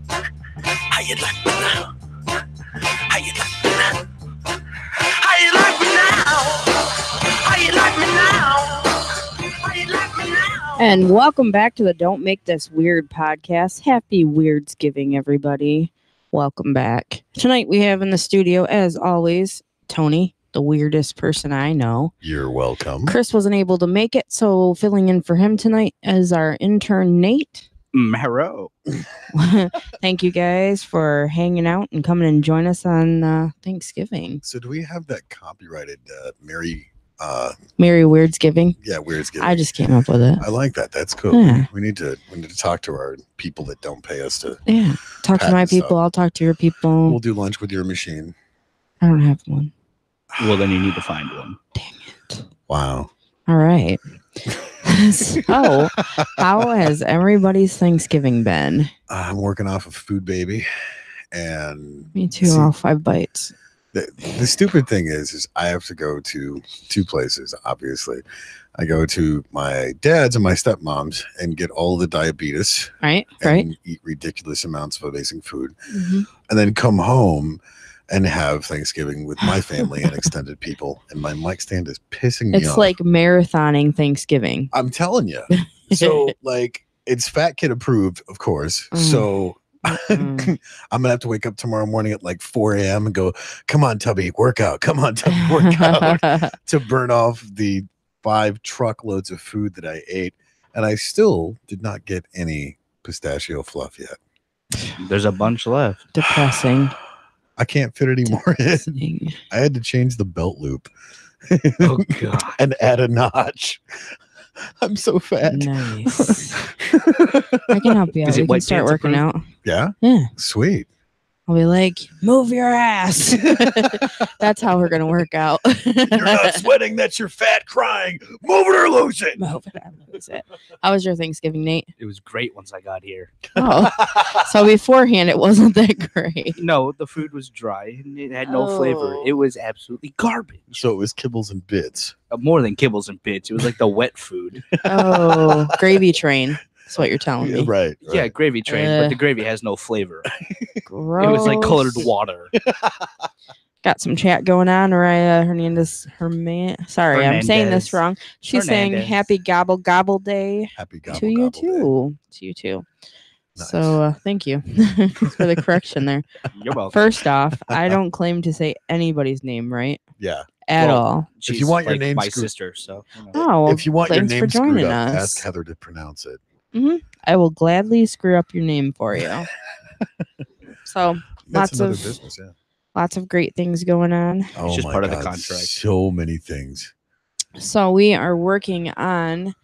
How you like me now? How you like me now? How you like me now? How you like me now? How you like me now? And welcome back to the Don't Make This Weird podcast. Happy Weirdsgiving, everybody. Welcome back. Tonight we have in the studio, as always, Tony, the weirdest person I know. You're welcome. Chris wasn't able to make it, so filling in for him tonight is our intern, Nate. Hello. Thank you guys for hanging out and coming and join us on Thanksgiving. So do we have that copyrighted Merry Weirdsgiving? Yeah, Weirdsgiving. I just came up with it. I like that. That's cool. Yeah. We need to talk to our people that don't pay us to. Yeah. Talk to my patent people. stuff. I'll talk to your people. We'll do lunch with your machine. I don't have one. Well, then you need to find one. Dang it. Wow. All right. So, how has everybody's Thanksgiving been? I'm working off of Food Baby, and Me too. All 5 bites. the stupid thing is I have to go to 2 places. Obviously, I go to my dad's and my stepmom's and get all the diabetes, Right. and eat ridiculous amounts of amazing food, Mm-hmm. and then come home and have Thanksgiving with my family and extended people. And my mic stand is pissing me off. It's like marathoning Thanksgiving. I'm telling you. So like it's fat kid approved, of course. So I'm gonna have to wake up tomorrow morning at like 4 a.m. and go, come on, Tubby, work out. Come on, Tubby, work out to burn off the 5 truckloads of food that I ate. And I still did not get any pistachio fluff yet. There's a bunch left. Depressing. I can't fit any more in. Depressing. I had to change the belt loop. Oh God. And add a notch. I'm so fat. Nice. I can help you out. Is it We can white start pants working approved? out. Yeah? Yeah. Sweet. I'll be like, move your ass. That's how we're going to work out. You're not sweating. That's your fat crying. Move it or lose it. Move it. Lose it. How was your Thanksgiving, Nate? It was great once I got here. Oh, so beforehand it wasn't that great. No, the food was dry and it had no flavor. Oh. It was absolutely garbage. So it was kibbles and bits. More than kibbles and bits. It was like the wet food. Oh, gravy train. That's what you're telling me. Right. Yeah, gravy train, but the gravy has no flavor. Gross. It was like colored water. Got some chat going on. Raya Sorry, I'm saying this Hernandez. wrong. She's saying Hernandez. happy gobble gobble day Happy gobble to you gobble day. too. To you too. Nice. So thank you for the correction there. You're welcome. First off, I don't claim to say anybody's name right Yeah. at Well, all. She's you want your like name my screwed- sister, so you know. Oh, well, If you want your thanks for name screwed joining up, us. ask Heather to pronounce it. I will gladly screw up your name for you. So That's Lots another of- business, yeah. lots of great things going on. Oh just my part of the God, contract. So many things. So we are working on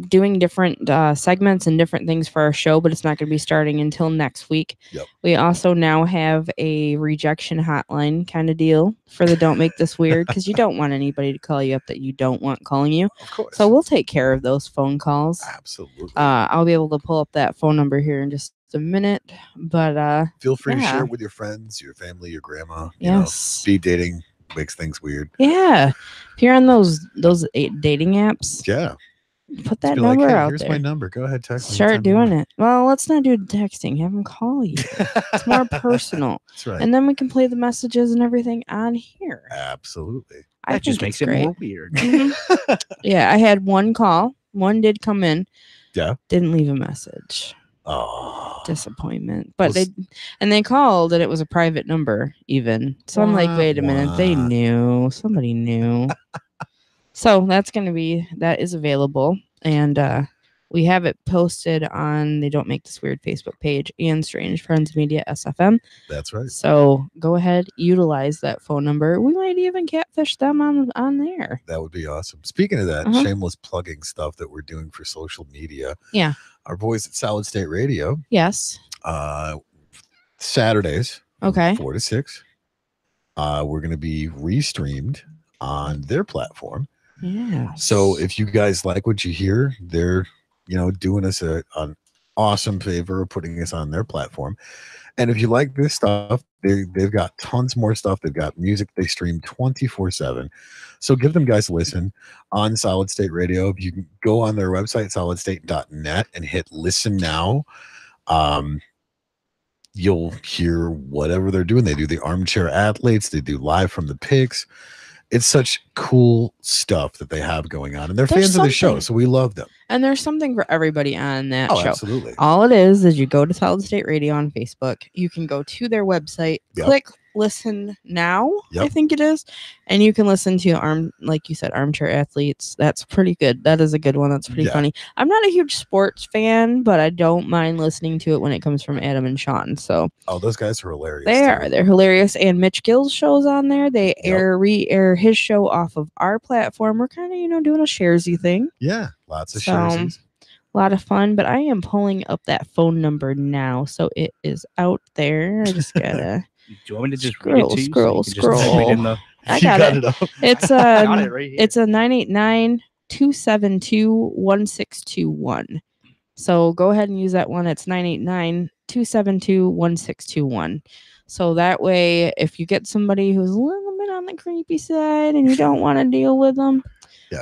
doing different segments and different things for our show, but it's not going to be starting until next week. Yep. We also now have a rejection hotline kind of deal for the Don't Make This Weird, because you don't want anybody to call you up that you don't want calling you. Of course. So we'll take care of those phone calls. Absolutely. I'll be able to pull up that phone number here in just a minute, but Feel free to yeah. share it with your friends, your family, your grandma. You know, yes. speed dating makes things weird. Yeah. If you're on those dating apps, Yeah. put Just that be like, number hey, out here's there. my number. Go ahead, text me. Start doing it. Well, let's not do the texting. Have them call you. It's more personal. That's right. And then we can play the messages and everything on here. Absolutely. I That just think makes it's it great. more weird. Mhm. Yeah, I had one call. One did come in. Yeah. Didn't leave a message. Oh. Disappointment. But Well, they called and it was a private number even. So I'm like, Wah, wait a minute. They wah. knew. Somebody knew. So that is available. And we have it posted on the Don't Make This Weird Facebook page and Strange Friends Media SFM. That's right. So go ahead, utilize that phone number. We might even catfish them on there. That would be awesome. Speaking of that, Uh-huh. shameless plugging stuff that we're doing for social media. Yeah. Our boys at Solid State Radio, Yes. Saturdays, from Okay. 4 to 6. We're going to be restreamed on their platform. Yeah. So if you guys like what you hear, they're, doing us an awesome favor of putting us on their platform. And if you like this stuff, they've got tons more stuff. They've got music they stream 24/7. So give them guys a listen on Solid State Radio. You can go on their website, solidstate.net, and hit listen now. you'll hear whatever they're doing. They do the armchair athletes. They do live from the picks. It's such cool stuff that they have going on, and they're There's fans of the show, something. so we love them. And there's something for everybody on that Oh, show. absolutely. All it is you go to Solid State Radio on Facebook. You can go to their website, click listen now, I think it is, and you can listen to like you said, Armchair Athletes. That's pretty good. That is a good one. That's pretty funny. I'm not a huge sports fan, but I don't mind listening to it when it comes from Adam and Sean. So those guys are hilarious. They're hilarious. And Mitch Gill's show's on there. They re-air his show off of our platform. We're kind of doing a sharesy thing. Yeah, lots of sharesies. A lot of fun, but I am pulling up that phone number now, so it is out there. I just gotta. Do you want me to just scroll. I got it. Up. It's got it right here. It's a 989-272-1621. So go ahead and use that one. It's 989-272-1621. So that way, if you get somebody who's a little bit on the creepy side and you don't want to deal with them,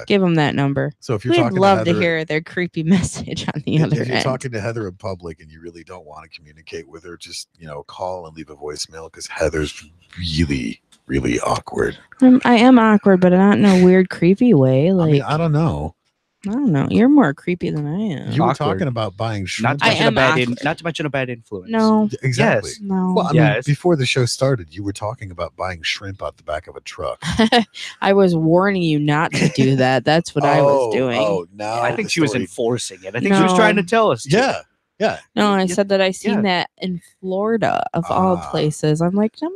give them that number. So if you're We'd talking love to, Heather, to hear their creepy message on the other if you're end. talking to Heather in public and you really don't want to communicate with her, just call and leave a voicemail, because Heather's really, really awkward. I am awkward, but not in a weird, creepy way. Like, I mean, I don't know. You're more creepy than I am. You were talking about buying shrimp. Not to mention a bad influence. No. Exactly. Yes. No. Well, I mean, before the show started, you were talking about buying shrimp out the back of a truck. I was warning you not to do that. That's what I was doing. Oh, no. I think she was enforcing it. I think she was trying to tell us. Yeah. No, I said that I seen that in Florida of all places. I'm like, I'm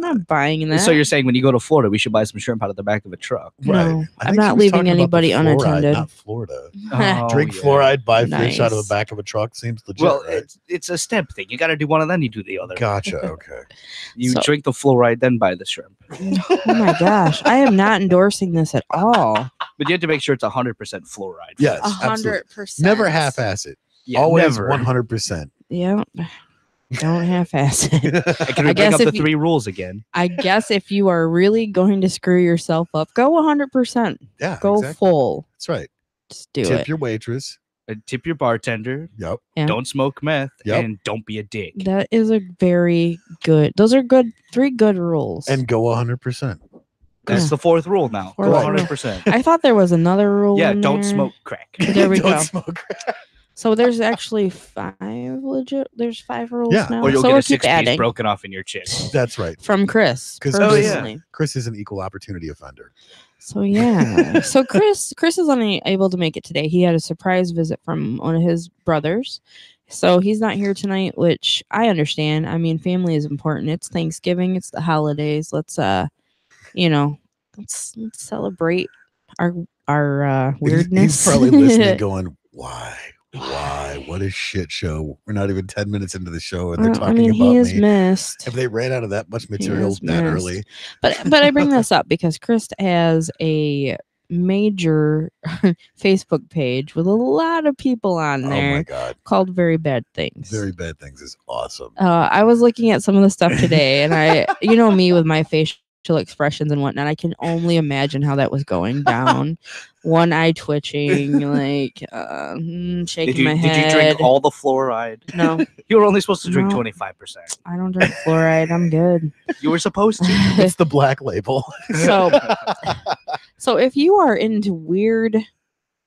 not buying that. So you're saying when you go to Florida, we should buy some shrimp out of the back of a truck? Right. No, I'm not leaving anybody unattended. Not Florida. Oh, Drink fluoride, buy fish out of the back of a truck. Seems legit. Well, right? it's a step thing. You got to do one and then you do the other. Gotcha. Okay. You drink the fluoride, then buy the shrimp. Oh my gosh, I am not endorsing this at all. But you have to make sure it's 100% fluoride. Yes, 100%. Never half-ass it. Yeah, always never. 100%. Yeah. Don't half-ass it. I can bring up the 3 rules again. I guess if you are really going to screw yourself up, go 100%. Yeah. Go full. That's right. Just do it. Tip your waitress. Tip your bartender. Yep. Yeah. Don't smoke meth. Yep. And don't be a dick. That is a very good. Those are good. 3 good rules. And go 100%. That's the 4th rule now. Go 100%. I thought there was another rule. Yeah, in don't there. smoke crack. There we Don't go. smoke crack. So there's actually 5 legit. There's 5 rules now. Or you'll so get we'll a 6 keep adding. piece broken off in your chin. That's right. From Chris. Because Chris is an equal opportunity offender. So yeah. So Chris is unable to make it today. He had a surprise visit from one of his brothers. So he's not here tonight, which I understand. I mean, family is important. It's Thanksgiving, it's the holidays. Let's let's celebrate our weirdness. He's probably listening going, why? What a shit show. We're not even 10 minutes into the show and they're talking about he is me. Missed. Have they ran out of that much material that early? But I bring this up because Chris has a major Facebook page with a lot of people on there. Oh my God. Called Very Bad Things. Very Bad Things is awesome. I was looking at some of the stuff today and I me with my facial expressions and whatnot, I can only imagine how that was going down. One eye twitching, like shaking my head. Did you drink all the fluoride? No. You were only supposed to drink 25%. I don't drink fluoride. I'm good. You were supposed to. It's the black label. So if you are into weird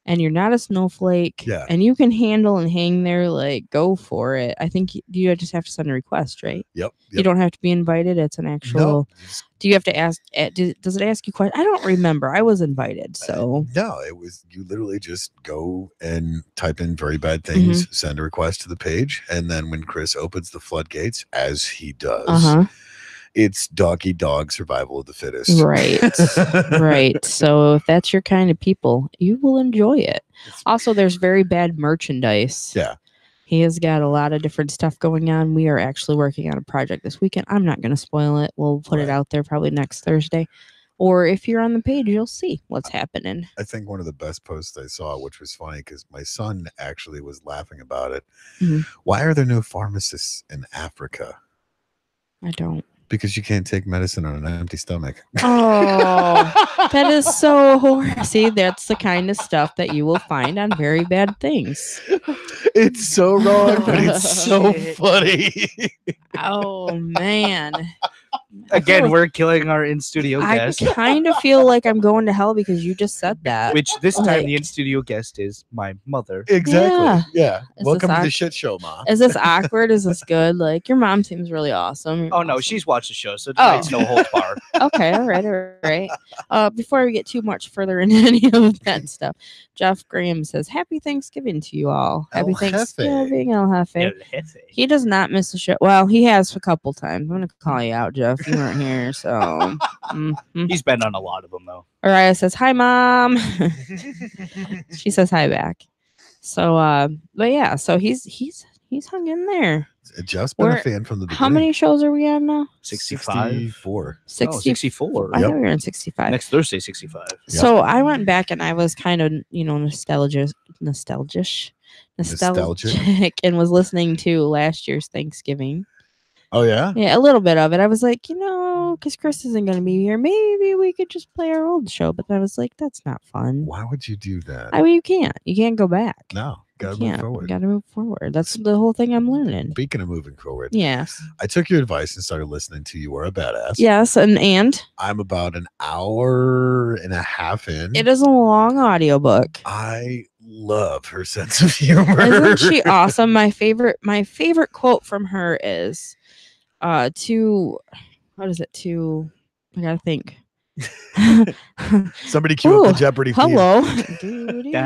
and you're not a snowflake and you can handle and hang there, like, go for it. I think you just have to send a request, right? Yep. You don't have to be invited. It's an actual. No. Do you have to ask? Does it ask you questions? I don't remember. I was invited, so. No, it was you literally just go and type in Very Bad Things, send a request to the page, and then when Chris opens the floodgates, as he does, it's doggy dog survival of the fittest. Right. Right. So if that's your kind of people, you will enjoy it. Also, there's very bad merchandise. Yeah. He has got a lot of different stuff going on. We are actually working on a project this weekend. I'm not going to spoil it. We'll put it out there probably next Thursday. Or if you're on the page, you'll see what's happening. I think one of the best posts I saw, which was funny because my son actually was laughing about it. Why are there no pharmacists in Africa? I don't. Because you can't take medicine on an empty stomach. Oh, that is so horrible. See, that's the kind of stuff that you will find on very bad things. It's so wrong, but it's so Shit. funny. Oh man. Again, we're killing our in-studio I guest, kind of feel like I'm going to hell because you just said that. which this time Like- the in-studio guest is my mother. Exactly. Yeah. Is Welcome this to the awk- shit show, Ma. Is this awkward? Is this good? Like your mom seems really awesome. You're Oh no, awesome. she's watched the show, so tonight's no holds bar. Okay, all right. Before we get too much further into any of that stuff, Jeff Graham says, "Happy Thanksgiving to you all. Happy El Jefe. Thanksgiving, El Jefe." El Jefe. He does not miss a show. Well, he has a couple times. I'm gonna call you out, Jeff. You weren't here, so. He's been on a lot of them though. Araya says, "Hi, Mom." She says hi back. So, but yeah, so he's hung in there. Jeff's been a We're- fan from the beginning. How many shows are we on now? 65. 64. 60. No, 64. I Yep. thought we were on 65. Next Thursday, 65. So I went back and I was kind of, nostalgic and was listening to last year's Thanksgiving. Oh, yeah? Yeah, a little bit of it. I was like, because Chris isn't going to be here, maybe we could just play our old show. But then I was like, that's not fun. Why would you do that? I mean, you can't go back. No. Gotta You move can't. forward. You gotta move forward. That's the whole thing I'm learning. Speaking of moving forward, Yes. I took your advice and started listening to You Are a Badass. Yes, and I'm about an hour and a half in. it is a long audiobook. I love her sense of humor. Isn't she awesome? My favorite quote from her is I gotta think. Somebody cue up the Ooh, Jeopardy theme. hello. No,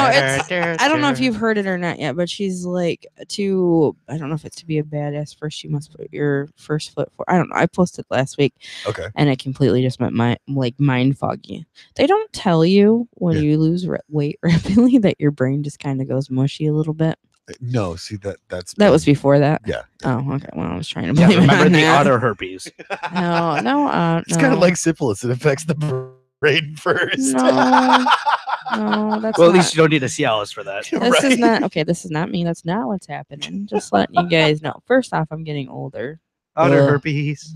I don't know if you've heard it or not yet, but she's like I don't know if it's to be a badass first you must put your first foot forward. I don't know. I posted last week Okay. and it completely just meant mind foggy. They don't tell you when Yeah. you lose weight rapidly that your brain just kind of goes mushy a little bit. No, see that was before that. Yeah. Oh, okay. Well, I was trying to Yeah, blame it remember on the that. otter herpes. No. It's kind of like syphilis. It affects the brain first. No, that's Well, at not. least you don't need a Cialis for that. This is Right. not okay. This is not me. That's not what's happening. Just letting you guys know. First off, I'm getting older. Otter Ugh. herpes.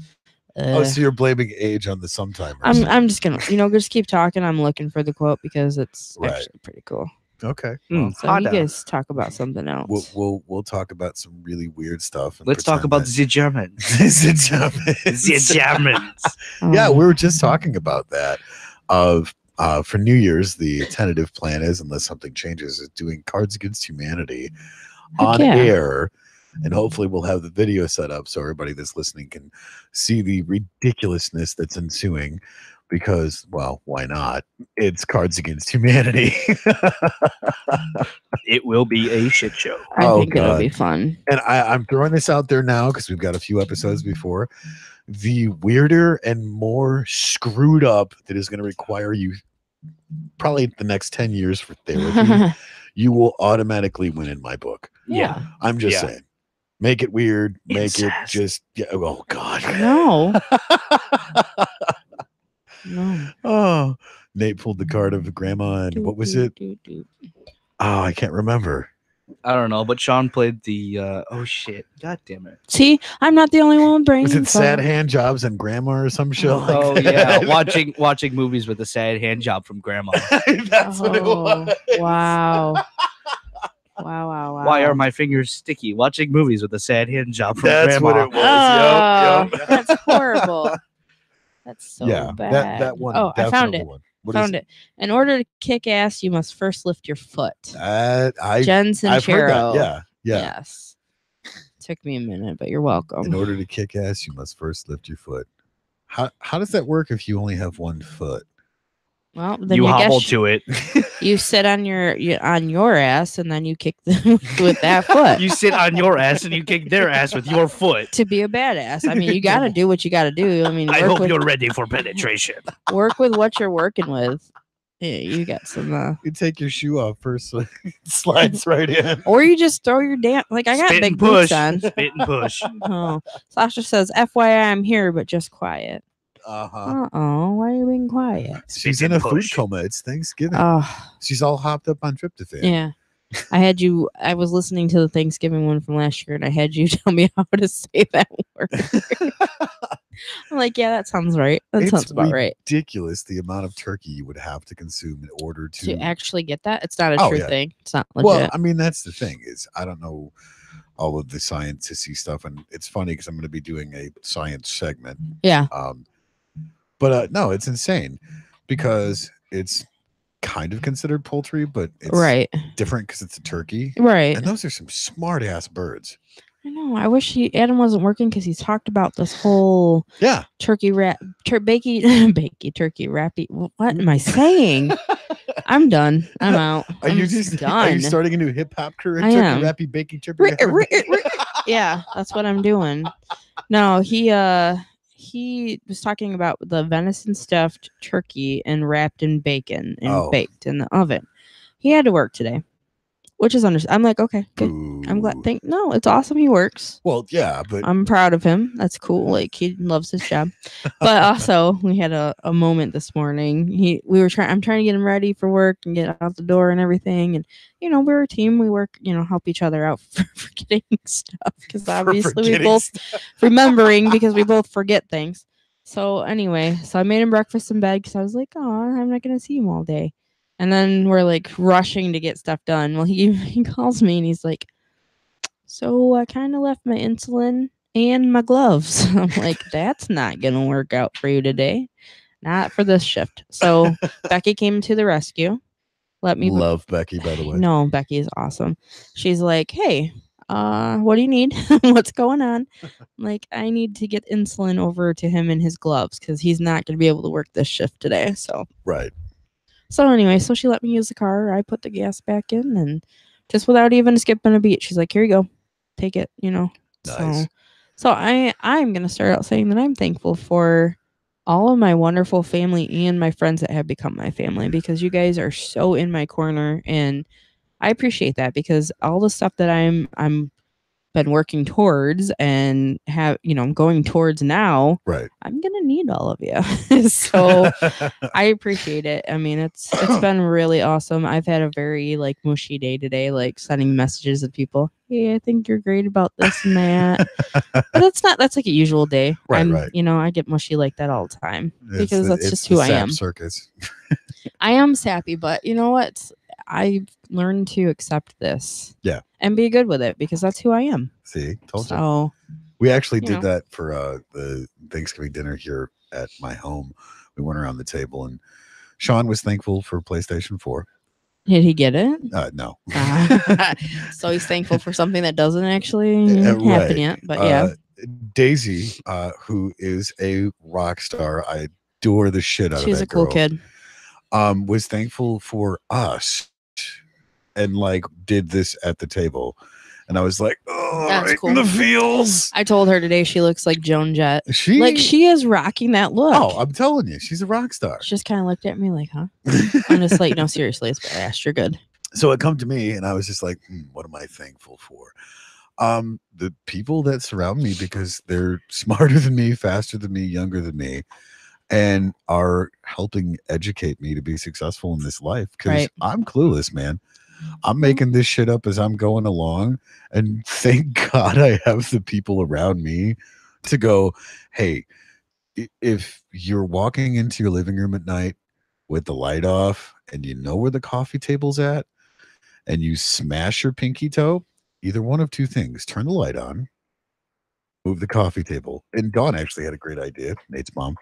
Oh, so you're blaming age on the sometimers. I'm just gonna just keep talking. I'm looking for the quote because it's Right. actually pretty cool. Okay. So you guys talk about something else. We'll talk about some really weird stuff. And Let's talk pretend about that- the Germans. the Germans. The Germans. Yeah, Um, we were just talking about that. For New Year's, the tentative plan is, unless something changes, is doing Cards Against Humanity on yeah. air, and hopefully we'll have the video set up so everybody that's listening can see the ridiculousness that's ensuing. Because, well, why not? It's Cards Against Humanity. It will be a shit show. I Oh, think it'll God. be fun. And I'm throwing this out there now because we've got a few episodes before. The weirder and more screwed up that is going to require you probably the next 10 years for therapy, you will automatically win in my book. Yeah. I'm just Yeah. saying. Make it weird. Make it Incest. just, yeah. Oh, God. No. No. Oh, Nate pulled the card of grandma. And what was it? Oh, I can't remember. I don't know, but Sean played the. Oh shit! God damn it! See, I'm not the only one with brain Was it Sad fog. Hand Jobs and Grandma or some shit like Oh that? yeah, watching movies with a sad hand job from grandma. That's what it was. Wow. Wow. Why are my fingers sticky? Watching movies with a sad hand job from That's grandma. what it was. Oh, Yep. that's horrible. That's so Yeah, bad. that one. Oh, I that's found number it. one. What Found it. In order to kick ass, you must first lift your foot. I've Jen heard Sincero. that. Yeah. Yes. Took me a minute, but you're welcome. In order to kick ass, you must first lift your foot. How does that work if you only have one foot? Well, then You you hobble guess to it. you sit on your ass and then you kick them with that foot. You sit on your ass and you kick their ass with your foot. To be a badass. I mean, you got to do what you got to do. I mean, I work hope with, you're ready for penetration. work with what you're working with. Yeah, you got some. You take your shoe off first, so it slides right in. Or you just throw your damn. Like I got Spit big and push. boots on. Spit and push. Oh, Sasha says, "FYI, I'm here, but just quiet." Uh-huh. Why are you being quiet? She's Spit in a and food push. coma. It's Thanksgiving. Oh, She's all hopped up on tryptophan. yeah. I was listening to the Thanksgiving one from last year, and I had you tell me how to say that word. I'm like, yeah, that sounds right. That sounds about right. Ridiculous the amount of turkey you would have to consume in order To actually get that, it's not a true thing. It's not legit. Well, I mean, that's the thing is, I don't know all of the sciencey stuff, and it's funny because I'm going to be doing a science segment. Yeah. But no, it's insane because it's kind of considered poultry, but it's different because it's a turkey. Right. And those are some smart ass birds. I know. I wish Adam wasn't working because he's talked about this whole turkey bakey turkey wrappy. What am I saying? I'm done. I'm out. Are you starting a new hip hop career? Turkey wrappy bakey turkey. Yeah, that's what I'm doing. No, he was talking about the venison stuffed turkey and wrapped in bacon and baked in the oven. He had to work today. Which is I'm like, okay, good. I'm glad. No, it's awesome. He works. Well, yeah, but I'm proud of him. That's cool. Like he loves his job. But also, we had a moment this morning. I'm trying to get him ready for work and get out the door and everything. And we're a team. We work. Help each other out for forgetting stuff because obviously we both remembering because we both forget things. So anyway, I made him breakfast in bed because I was like, oh, I'm not gonna see him all day. And then we're like rushing to get stuff done. Well, he calls me and he's like, so I kind of left my insulin and my gloves. I'm like, that's not going to work out for you today. Not for this shift. So Becky came to the rescue. Love Becky, by the way. No, Becky is awesome. She's like, hey, what do you need? What's going on? I'm like, I need to get insulin over to him in his gloves because he's not going to be able to work this shift today. So right. So anyway, so she let me use the car. I put the gas back in and just without even skipping a beat, she's like, here you go. Take it, Nice. So I'm going to start out saying that I'm thankful for all of my wonderful family and my friends that have become my family because you guys are so in my corner and I appreciate that because all the stuff that I'm been working towards and I'm going towards now, right? I'm gonna need all of you. So I appreciate it. I mean, it's been really awesome. I've had a very mushy day today, sending messages to people. Hey, I think you're great about this and that. But that's like a usual day. Right. I get mushy like that all the time because that's just who I am. Circus. I am sappy, but you know what? I've learned to accept this. Yeah. And be good with it because that's who I am. See, told you. So we actually did that for the Thanksgiving dinner here at my home. We went around the table and Sean was thankful for PlayStation 4. Did he get it? No. So he's thankful for something that doesn't actually happen yet. But yeah. Daisy, who is a rock star, I adore the shit out of that girl. She's a cool kid. Was thankful for us and did this at the table. And I was like, oh, that's right cool. In the feels. I told her today she looks like Joan Jett. She is rocking that look. Oh, I'm telling you, she's a rock star. She just kind of looked at me like, huh? I'm just like, no, seriously, it's badass. You're good. So it come to me and I was just like, what am I thankful for? The people that surround me because they're smarter than me, faster than me, younger than me, and are helping educate me to be successful in this life because I'm clueless, man. I'm making this shit up as I'm going along. And thank God I have the people around me to go, hey, if you're walking into your living room at night with the light off and you know where the coffee table's at and you smash your pinky toe, either one of two things, turn the light on, move the coffee table. And Dawn actually had a great idea, Nate's mom,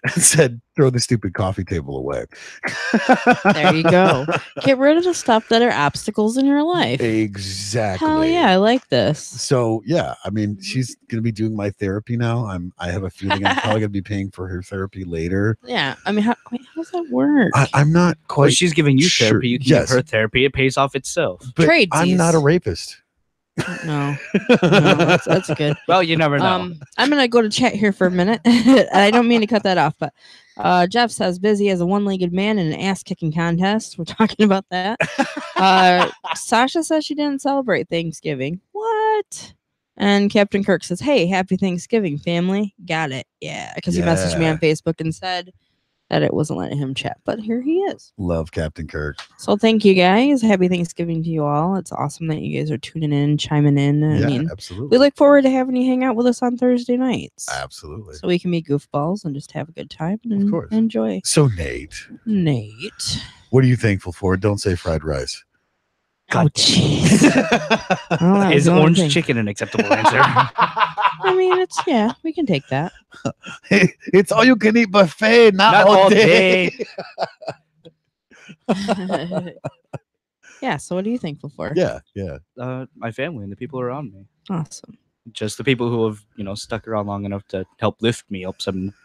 and said, throw the stupid coffee table away. There you go. Get rid of the stuff that are obstacles in your life. Exactly. Hell yeah, I like this. So yeah, I mean, she's gonna be doing my therapy now. I have a feeling I'm probably gonna be paying for her therapy later. Yeah. I mean, how does that work? I'm not quite. Well, she's giving you therapy. You can give her therapy. It pays off itself. But I'm not a rapist. No, that's good. Well, you never know. I'm gonna go to chat here for a minute. I don't mean to cut that off, but Jeff says busy as a one-legged man in an ass-kicking contest. We're talking about that. Sasha says she didn't celebrate Thanksgiving. What? And Captain Kirk says, "Hey, happy Thanksgiving, family." Got it. Yeah, because he messaged me on Facebook and said, that it wasn't letting him chat, but here he is. Love Captain Kirk. So thank you guys. Happy Thanksgiving to you all. It's awesome that you guys are tuning in, chiming in. I mean, absolutely. we look forward to having you hang out with us on Thursday nights. Absolutely. So we can be goofballs and just have a good time and Of course. enjoy. So Nate, what are you thankful for? Don't say fried rice. Oh, jeez. Well, Is orange chicken an acceptable answer? I mean, we can take that. It's all you can eat buffet, not all day. Yeah, so what are you thankful for? Yeah. My family and the people around me. Awesome. Just the people who have, stuck around long enough to help lift me up,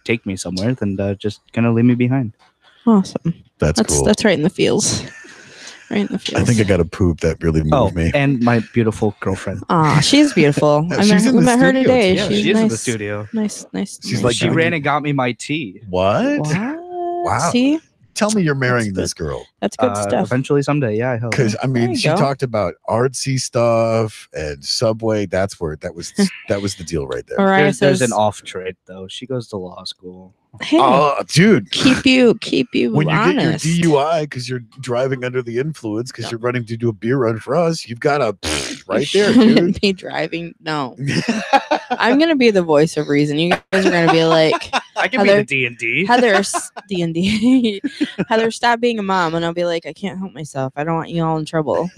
take me somewhere, then just kind of leave me behind. Awesome. That's cool. That's right in the feels. Right in the feels. I think I got a poop that really moved me. And my beautiful girlfriend. She's beautiful. We met her today. Yeah, she's she is nice, in the studio. Nice. She's like, she ran and got me my tea. What? Wow. See? Tell me you're marrying this girl. That's good stuff. Eventually, someday, yeah, I hope. Because I mean, she talked about artsy stuff and Subway. That was the deal right there. There's an off trade though. She goes to law school. Hey, dude, keep you when you honest. get your DUI because you're driving under the influence because you're running to do a beer run for us, you've got a right there, dude. Be driving. No, I'm gonna be the voice of reason. You guys are gonna be like, I can be the D&D. Heather, D&D. Heather, stop being a mom, and I'll be like, I can't help myself. I don't want you all in trouble.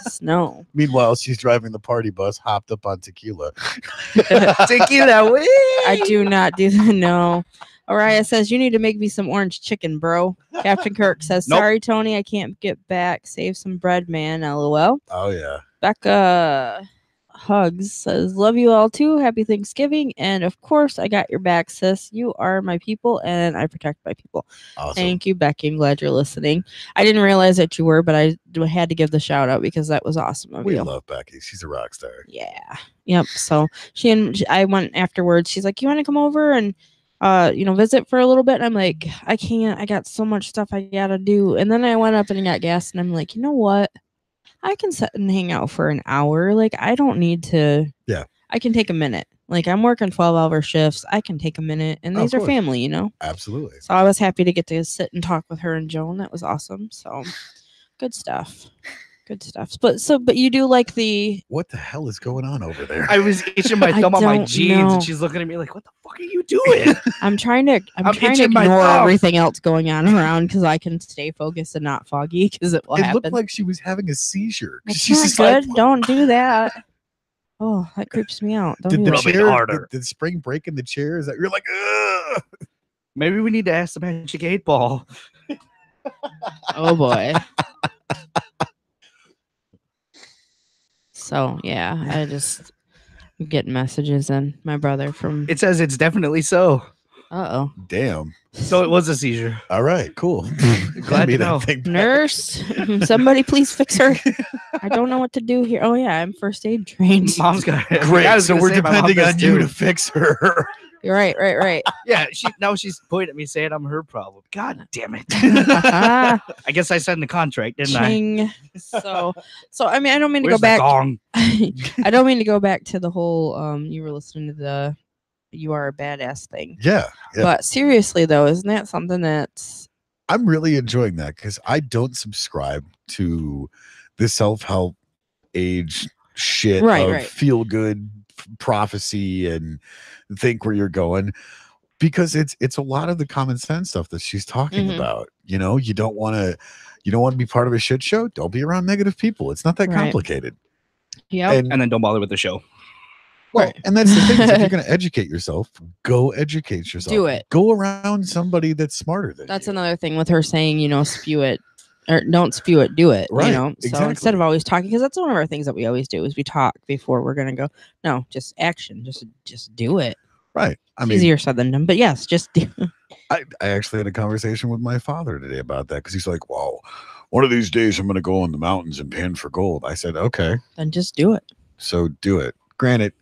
Just no. Meanwhile, she's driving the party bus, hopped up on tequila. Tequila, wee! I do not do that. No. Araya says, you need to make me some orange chicken, bro. Captain Kirk says, sorry, Tony, I can't get back. Save some bread, man. LOL. Oh, yeah. Becca Hugs says, love you all too. Happy Thanksgiving. And of course, I got your back, sis. You are my people and I protect my people. Awesome. Thank you, Becky. I'm glad you're listening. I didn't realize that you were, but I had to give the shout out because that was awesome of you. We love Becky. She's a rock star. Yeah. Yep. So I went afterwards. She's like, you want to come over and visit for a little bit? And I'm like, I can't. I got so much stuff I gotta do. And then I went up and I got gas and I'm like, you know what? I can sit and hang out for an hour. Like, I don't need to. Yeah. I can take a minute. Like, I'm working 12-hour shifts. I can take a minute. And these are family, Absolutely. So I was happy to get to sit and talk with her and Joan. That was awesome. So good stuff. Good stuff. But you do like the. What the hell is going on over there? I was itching my thumb on my jeans, and she's looking at me like, "What the fuck are you doing?" I'm trying to ignore everything else going on around because I can stay focused and not foggy because it will happen. It looked like she was having a seizure. She's good. Like, don't do that. Oh, that creeps me out. Did the spring break in the chair? Is that you're like, ugh? Maybe we need to ask the Magic 8 Ball. Oh boy. So yeah, I'm getting messages and my brother from. It says it's definitely so. Uh-oh. Damn. So it was a seizure. All right, cool. Glad to know. Nurse, somebody please fix her. I don't know what to do here. Oh yeah, I'm first aid trained. Mom's got it. Great. So we're depending on you to fix her. You're right. Yeah, she's pointing at me saying I'm her problem. God damn it. I guess I signed the contract, didn't I? So I mean, I don't mean to go back. I don't mean to go back to the whole you were listening to the you are a badass thing. Yeah. But seriously though, isn't that something that's I'm really enjoying that because I don't subscribe to the self-help age shit of feel good prophecy and think where you're going, because it's a lot of the common sense stuff that she's talking about. You don't want to be part of a shit show. Don't be around negative people. It's not that complicated. Yeah. And then don't bother with the show. Well, and that's the thing. Is if you're going to educate yourself, go educate yourself. Do it. Go around somebody that's smarter than you. That's another thing with her saying, spew it. Or don't spew it, do it. Right. So exactly. Instead of always talking, because that's one of our things that we always do is we talk before we're gonna go. No, just action. Just do it. Right. I mean, easier said than done, but yes, just do. I actually had a conversation with my father today about that because he's like, "Wow, one of these days I'm gonna go in the mountains and pan for gold." I said, "Okay." Then just do it. So do it. Granted,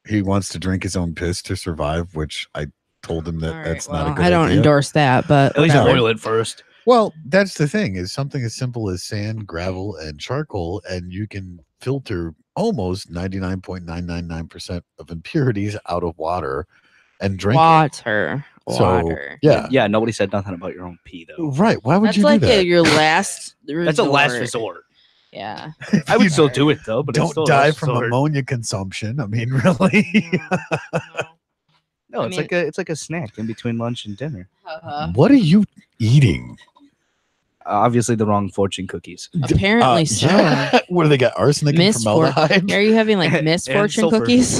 he wants to drink his own piss to survive, which I told him that that's not a good idea. I don't endorse that, but at least boil it first. Well, that's the thing, is something as simple as sand, gravel, and charcoal, and you can filter almost 99.999% of impurities out of water and drink water. water. yeah. Yeah, nobody said nothing about your own pee though. Right. Why would That's you like do that? your last resort. That's a last resort. Yeah. I would still do it though, but it's Don't still a die last from resort. ammonia consumption. I mean, really? No, I it's mean- it's like a snack in between lunch and dinner. What are you eating? Obviously, the wrong fortune cookies. Apparently so. Yeah. What do they got? Arsenic and formaldehyde? Are you having like And misfortune sulfur. cookies?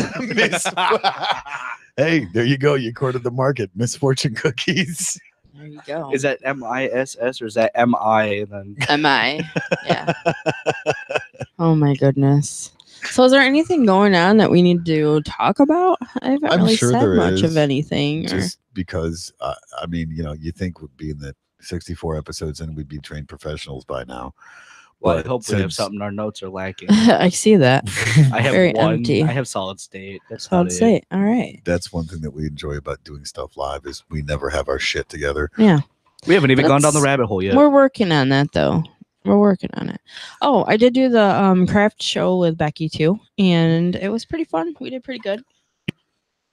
Hey, there you go. You cornered the market. Misfortune cookies. There you go. Is that MISS or is that MI? Then Am I? Yeah. Oh my goodness. So is there anything going on that we need to talk about? I haven't I'm really sure said there much is, of anything. Just because, I mean, you think being that 64 episodes in, we'd be trained professionals by now. well, But I hope we have since- something. Our notes are lacking. I see that. I have Very one. empty. I have solid state. That's So I'd about say, it. all right. That's one thing that we enjoy about doing stuff live is we never have our shit together. Yeah. We haven't even gone down the That's- rabbit hole yet. We're working on that though. We're working on it. Oh, I did do the craft show with Becky too, and it was pretty fun. We did pretty good.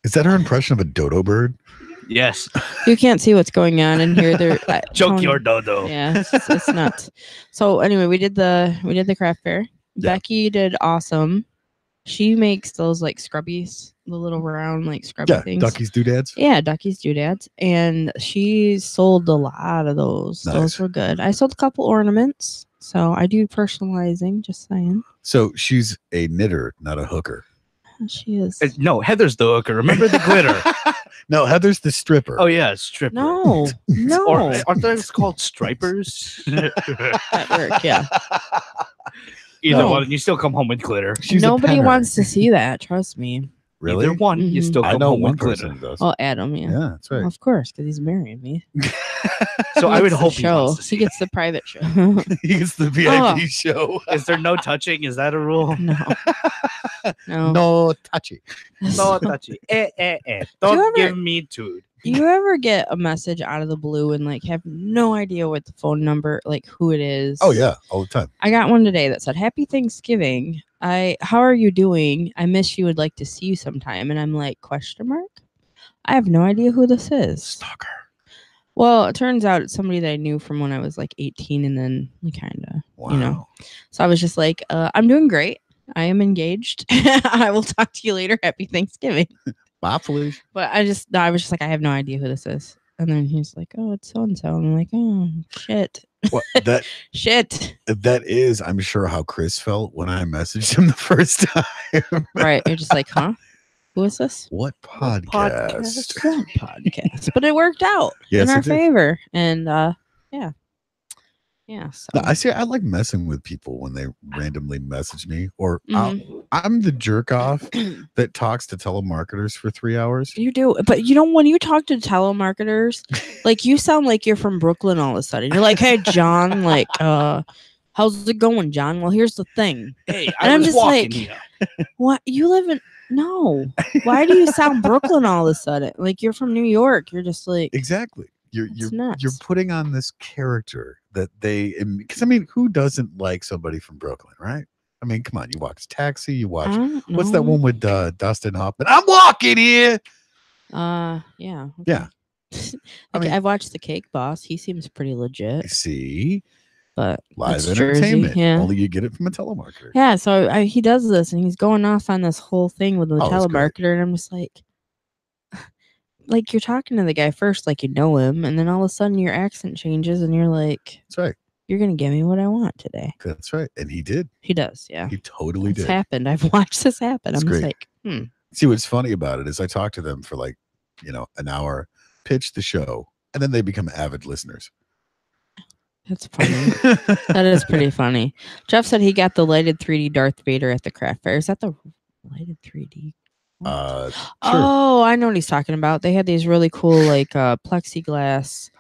Is that her impression of a dodo bird? Yes. You can't see what's going on in here. There, Choke Tony- your dodo. Yeah, it's nuts. So anyway, we did the craft fair. Yeah. Becky did awesome. She makes those like scrubbies, the little round like scrubby Yeah, things. Ducky's doodads. Yeah, Ducky's doodads, and she sold a lot of those. Nice. Those were good. I sold a couple ornaments, so I do personalizing. Just saying, So she's a knitter, not a hooker. she is. No, Heather's the hooker. Remember the glitter? No, Heather's the stripper. Oh yeah, stripper. No, no, Or aren't those called stripers? at work. Yeah, Either No. one, and you still come home with glitter. She's a nobody penner. wants to see that. Trust me. Really? Either one, you Mhm. still I come know home one with glitter. person who does. Oh, Adam. Yeah, Yeah, that's right. of course, because he's marrying me. So I would Gets the hope he show. wants to see He gets the private show. He's the VIP Oh. show. Is there no touching? Is that a rule? No, no. No touchy. No touchy. Don't ever- give me food. You ever get a message out of the blue and like have no idea what the phone number, like who it is? Oh yeah, all the time. I got one today that said, "Happy Thanksgiving. How are you doing? I miss you. Would like to see you sometime." And I'm like, question mark? I have no idea who this is. Stalker. Well, it turns out it's somebody that I knew from when I was like 18, and then we kind of, Wow. you know. So I was just like, I'm doing great. I am engaged. I will talk to you later. Happy Thanksgiving. Bye, Felicia. But I was just like, I have no idea who this is. And then he's like, oh, it's so and so. I'm like, oh shit. Well, that Shit. is, I'm sure, how Chris felt when I messaged him the first time. Right. You're just like, huh? Who is this? What podcast? What podcast. But it worked out Yes, in our it did. favor. And yeah. Yeah. So No, I like messing with people when they randomly message me, or Mhm. I'm the jerk off that talks to telemarketers for 3 hours. you do, but you know, when you talk to telemarketers, like you sound like you're from Brooklyn all of a sudden. You're like, hey John, like how's it going, John? Well, here's the thing. Hey, And I I'm was just walking like- here. What you live in? No. Why do you sound Brooklyn all of a sudden? Like you're from New York. You're just like, Exactly. You're It's you're nuts. putting on this character that they, because I mean, who doesn't like somebody from Brooklyn, right? I mean, come on, you watch Taxi, you I watch don't what's that know. one with Dustin Hoffman? I'm walking here. Yeah. Yeah. Okay. I mean- I've watched The Cake Boss. He seems pretty legit, See, but live it's Jersey, entertainment. yeah. Only you get it from a telemarketer. Yeah, so he does this, and he's going off on this whole thing with the Oh, it's great. telemarketer, and I'm just like you're talking to the guy first, like you know him, and then all of a sudden your accent changes, and you're like, That's right. "You're gonna give me what I want today." That's right. And he did. He does, yeah. He totally It's did. happened. I've watched this happen. It's I'm just great. like, See, what's funny about it is I talk to them for like, an hour, pitch the show, and then they become avid listeners. that's funny. That is pretty funny. Jeff said he got the lighted 3D Darth Vader at the craft fair. Is that the lighted 3D? Sure. Oh, I know what he's talking about. They had these really cool like plexiglass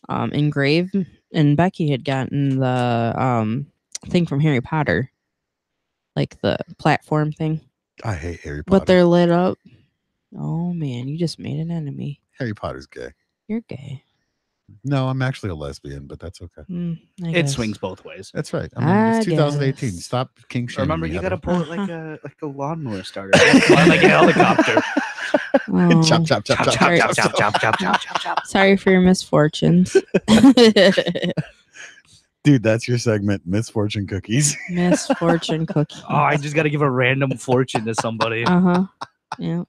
engraved, and Becky had gotten the thing from Harry Potter, like the platform thing, I hate Harry Potter. but they're lit up. Oh man, you just made an enemy. Harry Potter's gay. You're gay. No, I'm actually a lesbian, but that's okay. I It guess. swings both ways. That's right. I mean, it's I 2018. guess. Stop king shaming. Remember, me, you gotta Heather. pull it like a lawnmower starter, fly like a helicopter. Oh, Chop, chop, chop, chop, Sorry. chop, chop, chop. chop, chop, chop, chop, chop. Sorry for your misfortunes. Dude, that's your segment, Misfortune Cookies. Misfortune cookie. Oh, I just got to give a random fortune to somebody. Uh-huh. Yeah.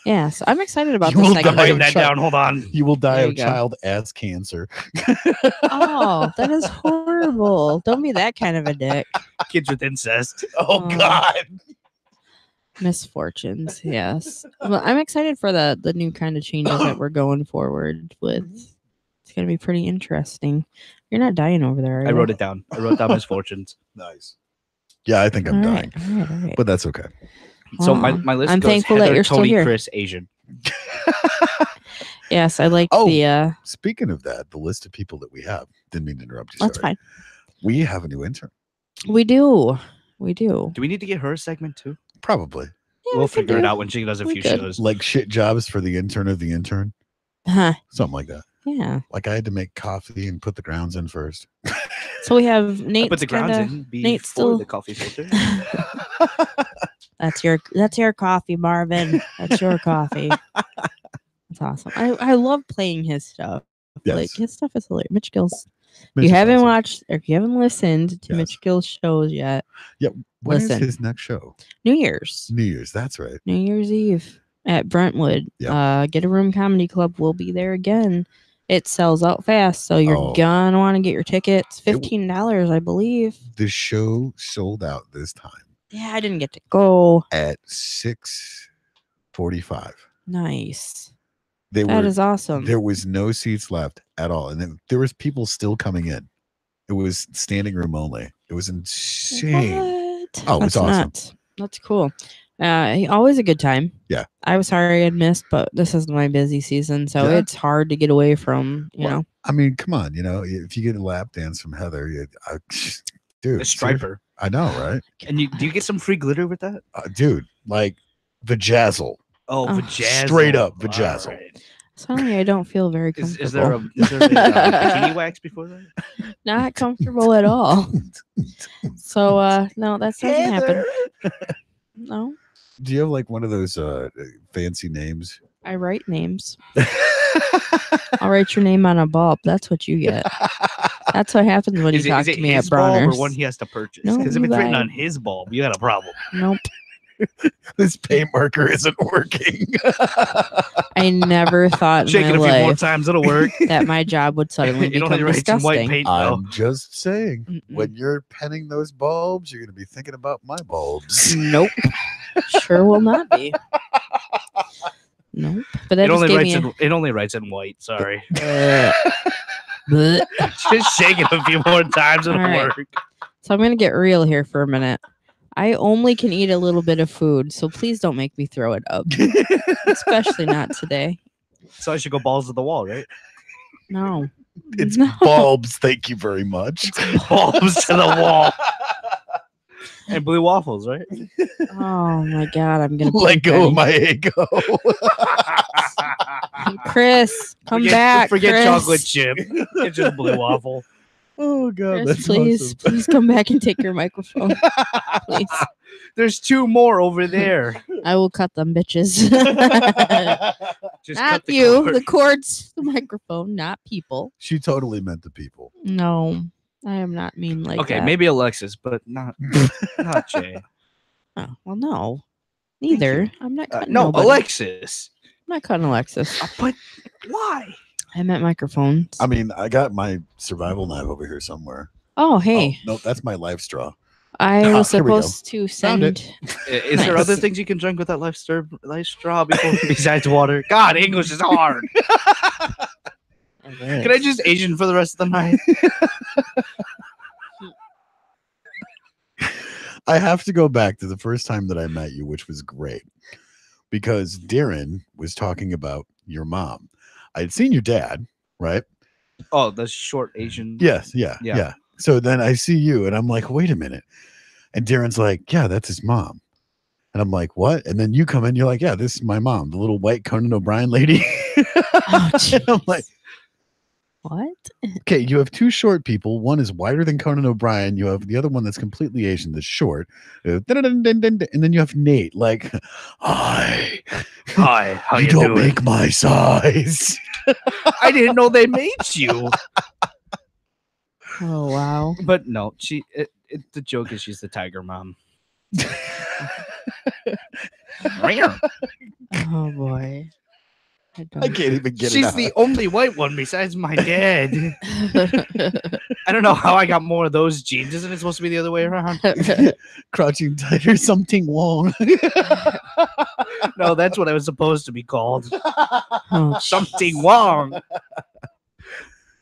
Yeah, so I'm excited about You this will I'm segment. die writing of that child- down. Hold on. You will die There of you go. child ass cancer. Oh, that is horrible. Don't be that kind of a dick. Kids with incest. Oh, Oh. God. Misfortunes, yes. Well, I'm excited for the new kind of changes that we're going forward with. It's gonna be pretty interesting. You're not dying over there, are I you? wrote it down. I wrote down misfortunes. Nice. Yeah, I think I'm All dying. right, all right. But that's okay. So Wow. my list I'm goes thankful that Heather, you're still Tony, here. Chris, Asian. Yes, I like Oh, the Speaking of that, the list of people that we have, didn't mean to interrupt you. that's Sorry. fine. We have a new intern. We do. We do. Do we need to get her a segment too? Probably. Yeah, We'll we could figure it do. out when she does a We few could. shows. Like shit jobs for the intern of the intern. Huh. Something like that. Yeah. Like I had to make coffee and put the grounds in first. So we have Nate. Put the grounds in Nate's before still- the coffee filter. That's your coffee, Marvin. That's your coffee. That's awesome. I love playing his stuff. Yes. Like his stuff is hilarious. Mitch Gill's. Mitch You is haven't awesome. watched or if you haven't listened to Yes. Mitch Gill's shows yet, When is listen. his next show? New Year's. New Year's. That's right. New Year's Eve at Brentwood. Yep. Get a Room Comedy Club will be there again. It sells out fast, so you're Oh. gonna want to get your tickets. $15, I believe. The show sold out this time Yeah, I didn't get to go. at 6:45. Nice. They That were is awesome. there was no seats left at all, and then there was people still coming in. It was standing room only. It was insane. What? Oh, it's That's awesome. nuts. That's cool. Always a good time. Yeah. I was sorry I'd missed, but this is my busy season, so Yeah. it's hard to get away from, you Well, know. I mean, come on, if you get a lap dance from Heather, dude, A striper. I know, right? And do you get some free glitter with that? Dude, like vajazzle. Oh, Oh. vajazzle. Straight up All vajazzle. right. Suddenly I don't feel very Is comfortable. is there a bikini wax before that? Not comfortable at all. So no, that doesn't happen. No. Do you have like one of those fancy names? I write names. I'll write your name on a bulb. That's what you get. That's what happens when you talk to me at his bulb Bronner's. or one he has to purchase? No, Because if you it's written buy- on his bulb, you got a problem. Nope. This pay marker isn't working. I never thought Shake in it my a few more life times, it'll work. that my job would suddenly You don't become have to write in white disgusting. paint though. I'm just saying, Mm-mm. when you're penning those bulbs, you're going to be thinking about my bulbs. Nope. Sure will not be. Nope. But that It just only gave writes me in it only writes in white. Sorry. a... Bleh. Just shake it a few more times, it'll All right. work. So I'm going to get real here for a minute. I only can eat a little bit of food, so please don't make me throw it up. Especially not today. So I should go balls to the wall, right? No. It's No. bulbs. Thank you very much. Balls to the wall. And blue waffles, right? Oh my God. I'm going to Let go of my ego. Chris, come forget, back. Forget Chris. chocolate chip. It's just blue waffle. Oh God, Chris, that's please, awesome. please come back and take your microphone. Please. There's two more over there. I will cut them, bitches. Just Not cut the you. cord. The cord's the microphone, not people. She totally meant the people. No, I am not mean like Okay, that. maybe Alexis, but not Jay. Oh, well, no. Neither. I'm not cutting No, nobody. Alexis. I'm not cutting Alexis. But why? I meant microphones. I mean, I got my survival knife over here somewhere. Oh, hey. Oh, no, that's my life straw. I was here we go. supposed to Found it. send. Is there Nice. other things you can drink with that life straw before besides water? God, English is hard. Can I just Asian for the rest of the night? I have to go back to the first time that I met you, which was great because Darren was talking about your mom. I'd seen your dad, right? Oh, the short Asian. Yes, yeah. So then I see you and I'm like, wait a minute. And Darren's like, yeah, that's his mom. And I'm like, what? And then you come in, you're like, yeah, this is my mom, the little white Conan O'Brien lady. Oh, And I'm like, what? okay, you have two short people. One is wider than Conan O'Brien. You have the other one that's completely Asian, that's short. And then you have Nate, like, hi. Hi, how you you don't doing? make my size. I didn't know they made you. Oh wow. But no, the joke is she's the tiger mom. Oh boy. I I can't even get it She's out. the only white one besides my dad. I don't know how I got more of those genes. Isn't it supposed to be the other way around? Crouching tighter, something wrong. No, that's what I was supposed to be called. Oh, Something wrong.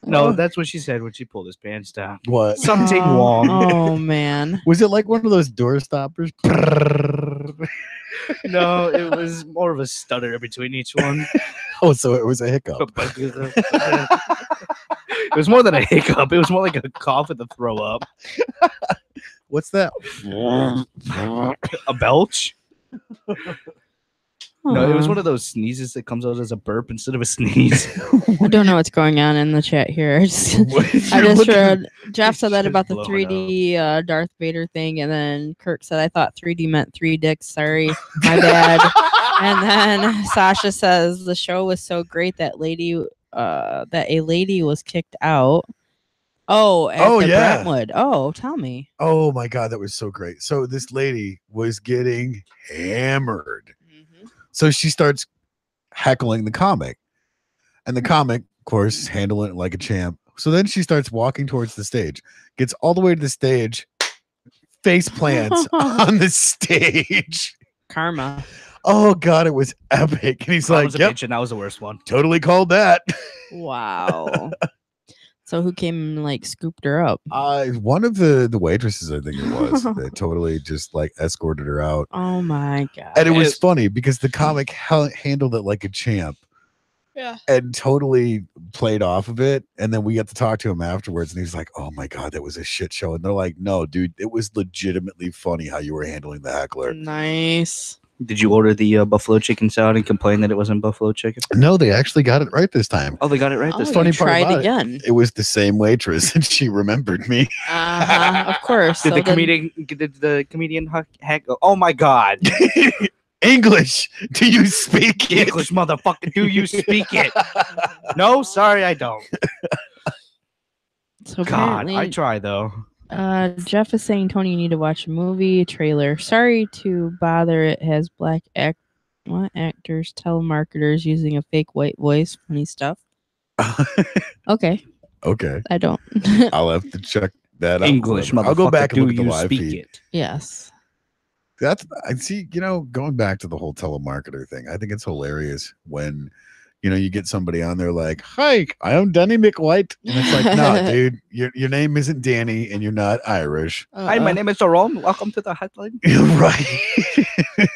No, that's what she said when she pulled his pants down. What? Something oh, wrong. Oh man. Was it like one of those door stoppers? No, it was more of a stutter between each one. Oh, so it was a hiccup. It was more than a hiccup. It was more like a cough with a throw up. What's that? A belch? No, it was Aw. one of those sneezes that comes out as a burp instead of a sneeze. I don't know what's going on in the chat here. I just You're looking- read Jeff said that Just about the blowing 3D Darth Vader thing, and then Kirk said I thought 3D meant 3 dicks. Sorry, my bad. And then Sasha says the show was so great that a lady was kicked out. Oh, at Oh, the yeah. Brentwood. Oh, tell me. Oh my god, that was so great. So this lady was getting hammered. So she starts heckling the comic. And the comic, of course, is handling it like a champ. So then she starts walking towards the stage, gets all the way to the stage, face plants on the stage. Karma. Oh god, it was epic. And he's I like, was a yep, bitch, and that was the worst one. totally called that. Wow. So who came and like scooped her up? One of the waitresses, I think it was, that totally just like escorted her out. Oh my god. And it was funny because the comic handled it like a champ. Yeah. And totally played off of it. And then we got to talk to him afterwards, and he was like, oh my god, that was a shit show. And they're like, no, dude, it was legitimately funny how you were handling the heckler. Nice. Did you order the buffalo chicken salad and complain that it wasn't buffalo chicken? No, they actually got it right this time. Oh, they got it right this Oh, time. funny you part tried about it. again. It was the same waitress, and she remembered me. Of course. Did So the then- comedian hack? Oh my god! English, do you speak it? English motherfucker, do you speak it? No, sorry, I don't. So God, apparently, I try though. Jeff is saying, Tony, you need to watch a movie trailer. Sorry to bother. It has black actors, telemarketers using a fake white voice. Funny stuff. Okay, Okay, I don't. I'll have to check that out. English motherfucker, I'll go back and do look at the you live speak feed. it? Yes. That's I see, going back to the whole telemarketer thing. I think it's hilarious when you get somebody on there like, hi, I am Danny McWhite. And it's like, no, dude, your name isn't Danny and you're not Irish. Hi, my name is Jerome. Welcome to the hotline. Right.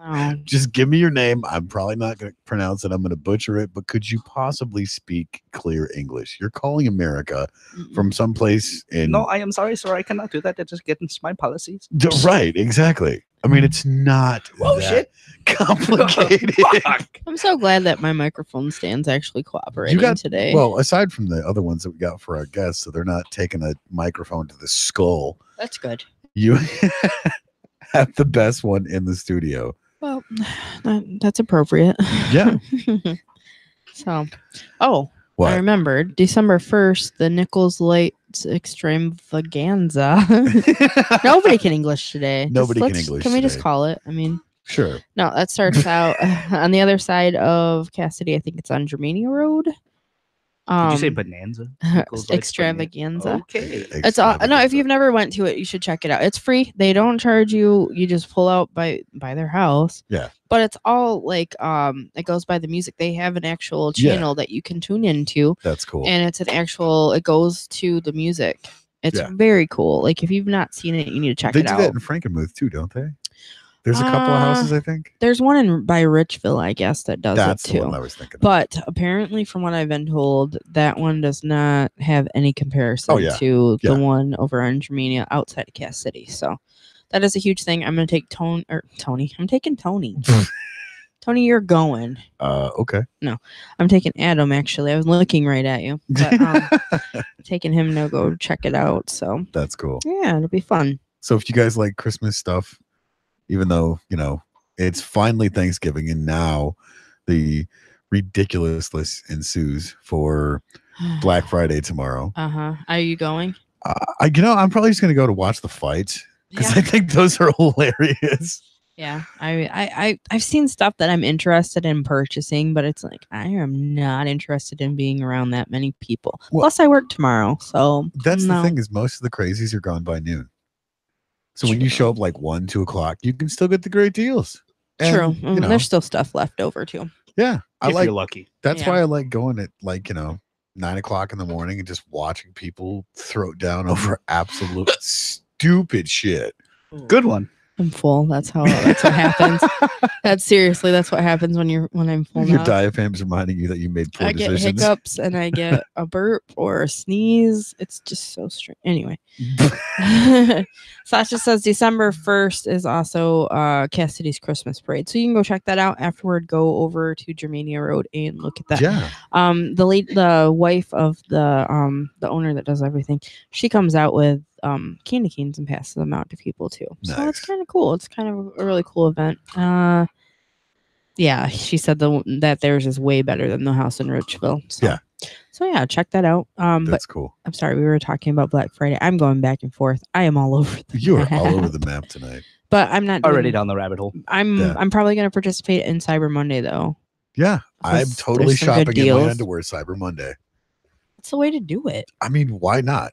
No. Just give me your name. I'm probably not going to pronounce it. I'm going to butcher it, but could you possibly speak clear English? You're calling America from someplace in No, I am sorry, sir. I cannot do that. That's just against my policies. Right, exactly. I mean, it's not Oh, that shit. complicated. Fuck. I'm so glad that my microphone stand's actually cooperating today. Well, aside from the other ones that we got for our guests, so they're not taking a microphone to the skull. That's good. You have the best one in the studio. Well, that's appropriate. Yeah. So, I What? remembered December 1st, the Nichols Lights Extravaganza. Nobody can English today. Nobody can English Can we just today. call it? I mean, Sure. no, that starts out on the other side of Cassidy. I think it's on Germania Road. Did you say bonanza? Nichols Lights Extravaganza. Okay. It's all no. If you've never went to it, you should check it out. It's free. They don't charge you. You just pull out by their house. Yeah. But it's all like it goes by the music. They have an actual Yeah. channel that you can tune into, That's cool. and it's an actual. It goes to the music. It's Yeah. very cool. Like if you've not seen it, you need to check They it do out. that in Frankenmuth too, don't they? There's a couple of houses, I think. There's one by Richville, I guess, that does That's it the too. one I was thinking. But apparently, from what I've been told, that one does not have any comparison to the one over on Germania outside of Cass City. So that is a huge thing. I'm going to take Tony. I'm taking Tony. Tony, you're going. Okay. No, I'm taking Adam, actually. I was looking right at you. But I'm taking him to go check it out. So That's cool. yeah, it'll be fun. So if you guys like Christmas stuff, even though, it's finally Thanksgiving, and now the ridiculousness ensues for Black Friday tomorrow. Are you going? I'm probably just gonna go to watch the fights because I think those are hilarious. Yeah, I've seen stuff that I'm interested in purchasing, but it's like I am not interested in being around that many people. Well, plus, I work tomorrow, so that's the thing is most of the crazies are gone by noon. So when you show up like 1, 2 o'clock, you can still get the great deals. And, true, there's still stuff left over too. Yeah, if you're lucky. That's why I like going at 9 o'clock in the morning and just watching people throw it down over absolute stupid shit. Good one. I'm full. That's what happens. That's what happens when I'm full. Your diaphragm's reminding you that you made poor decisions. I get hiccups and I get a burp or a sneeze. It's just so strange. Anyway, Sasha says December 1st is also Cassidy's Christmas parade, so you can go check that out. Afterward, go over to Germania Road and look at that. Yeah. The wife of the owner that does everything, she comes out with candy canes and passes them out to people too. Nice. So it's kind of cool. It's kind of a really cool event. Yeah, she said that theirs is way better than the house in Richville. So yeah, check that out. That's cool. I'm sorry, we were talking about Black Friday. I'm going back and forth. I am all over. You are all over the map tonight. But I'm not already down the rabbit hole. I'm probably going to participate in Cyber Monday though. Yeah, I'm totally shopping in my underwear Cyber Monday. It's the way to do it. I mean, why not?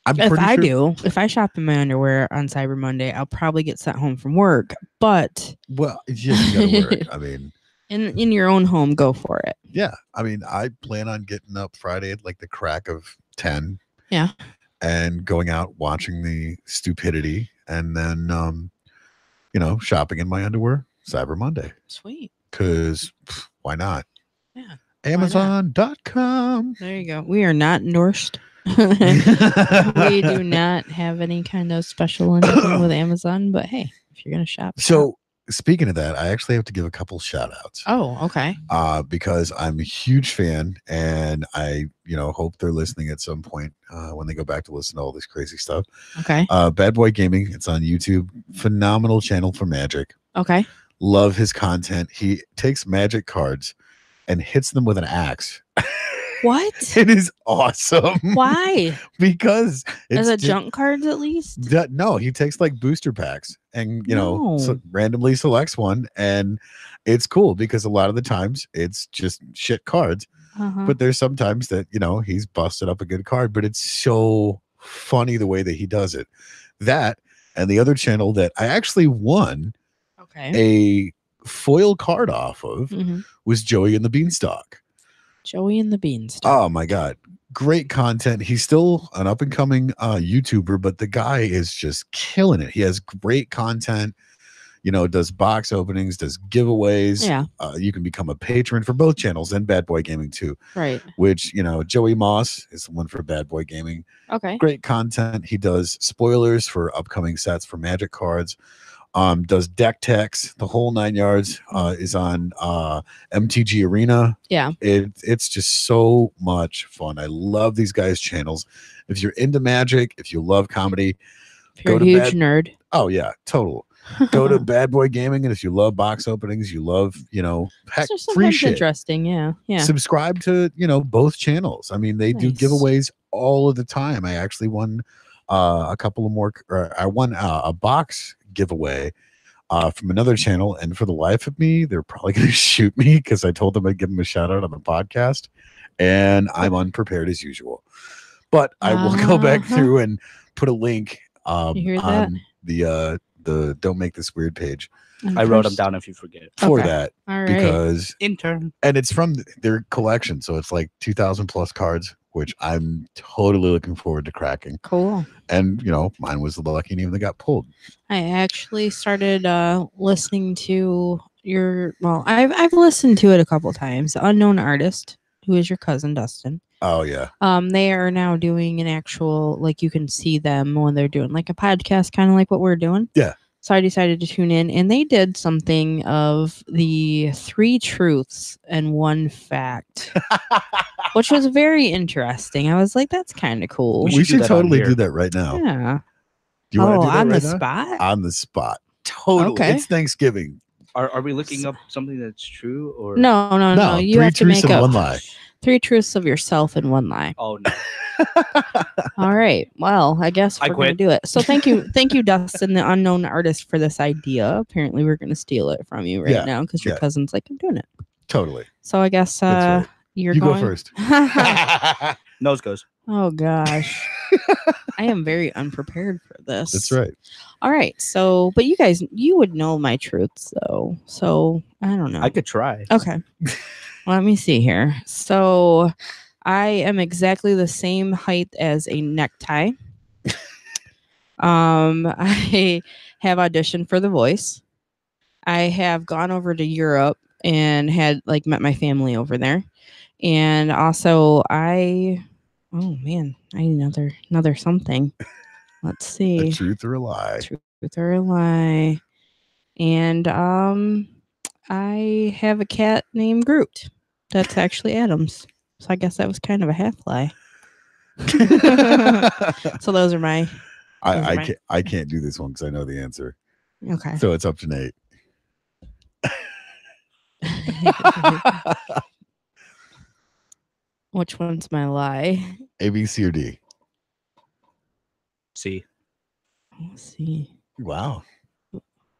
If I shop in my underwear on Cyber Monday, I'll probably get sent home from work. But you gotta wear it. I mean, in your own home, go for it. Yeah, I mean, I plan on getting up Friday at like the crack of 10. Yeah, and going out watching the stupidity, and then shopping in my underwear Cyber Monday. Sweet. Because why not? Yeah. Amazon.com. There you go. We are not endorsed. We do not have any kind of special anything with Amazon, but hey, if you're gonna shop. So speaking of that, I actually have to give a couple shout outs. Oh, okay. Because I'm a huge fan, and I hope they're listening at some point when they go back to listen to all this crazy stuff. Okay. Bad Boy Gaming, it's on YouTube. Phenomenal channel for Magic. Okay. Love his content. He takes Magic cards and hits them with an axe. What? It is awesome. Why? Because it's junk cards at least? No, he takes like booster packs and randomly selects one, and it's cool because a lot of the times it's just shit cards. But there's sometimes that he's busted up a good card, but it's so funny the way that he does it. That and the other channel that I actually won a foil card off of was Joey and the Beanstalk. Joey and the Beanstalk. Oh my God. Great content. He's still an up and coming YouTuber, but the guy is just killing it. He has great content, does box openings, does giveaways. Yeah. You can become a patron for both channels and Bad Boy Gaming too. Right. Which, Joey Moss is the one for Bad Boy Gaming. Okay. Great content. He does spoilers for upcoming sets for Magic cards. Does deck techs, the whole 9 yards, is on MTG Arena. Yeah. It's just so much fun. I love these guys' channels. If you're into Magic, if you love comedy, if you're a huge nerd. Oh yeah, total. Go to Bad Boy Gaming, and if you love box openings, you love, heck, free shit. Interesting, yeah. Subscribe to, both channels. I mean, they do giveaways all of the time. I actually won a couple of more. I won a box giveaway from another channel, and for the life of me, they're probably going to shoot me because I told them I'd give them a shout out on the podcast, and I'm unprepared as usual. But I will go back through and put a link on the Don't Make This Weird page. I wrote them down if you forget for that. All right. Because intern, and it's from their collection, so it's like 2,000 plus cards, which I'm totally looking forward to cracking. Cool. And mine was the lucky name that got pulled. I actually started listening to I've listened to it a couple times. Unknown Artist, who is your cousin Dustin. Oh yeah. They are now doing an actual, like, you can see them when they're doing like a podcast, kind of like what we're doing. Yeah. So I decided to tune in, and they did something of the 3 truths and 1 fact, which was very interesting. I was like, that's kind of cool. We should totally do that right now. Yeah. Do you want to do that on right the now? spot? On the spot. Totally. Okay. It's Thanksgiving. Are we looking up something that's true or No. You 3 have to truths make and up 1 lie. 3 truths of yourself and 1 lie. Oh no. All right. Well, I guess I we're going to quit. do it. So thank you, Dustin, the unknown artist, for this idea. Apparently, we're going to steal it from you right now because your cousin's like, I'm doing it. Totally. So I guess That's right. you're You going go first. Nose goes. Oh gosh. I am very unprepared for this. That's right. All right. So, but you guys, you would know my truths though. So I don't know. I could try. Okay. Let me see here. So I am exactly the same height as a necktie. I have auditioned for The Voice. I have gone over to Europe and had met my family over there. And also oh man, I need another something. Let's see. A truth or a lie? Truth or a lie. And I have a cat named Groot. That's actually Adam's. So I guess that was kind of a half lie. So those are my. I can't do this one because I know the answer. Okay. So it's up to Nate. Which one's my lie? A, B, C, or D? C. Let's see. Wow.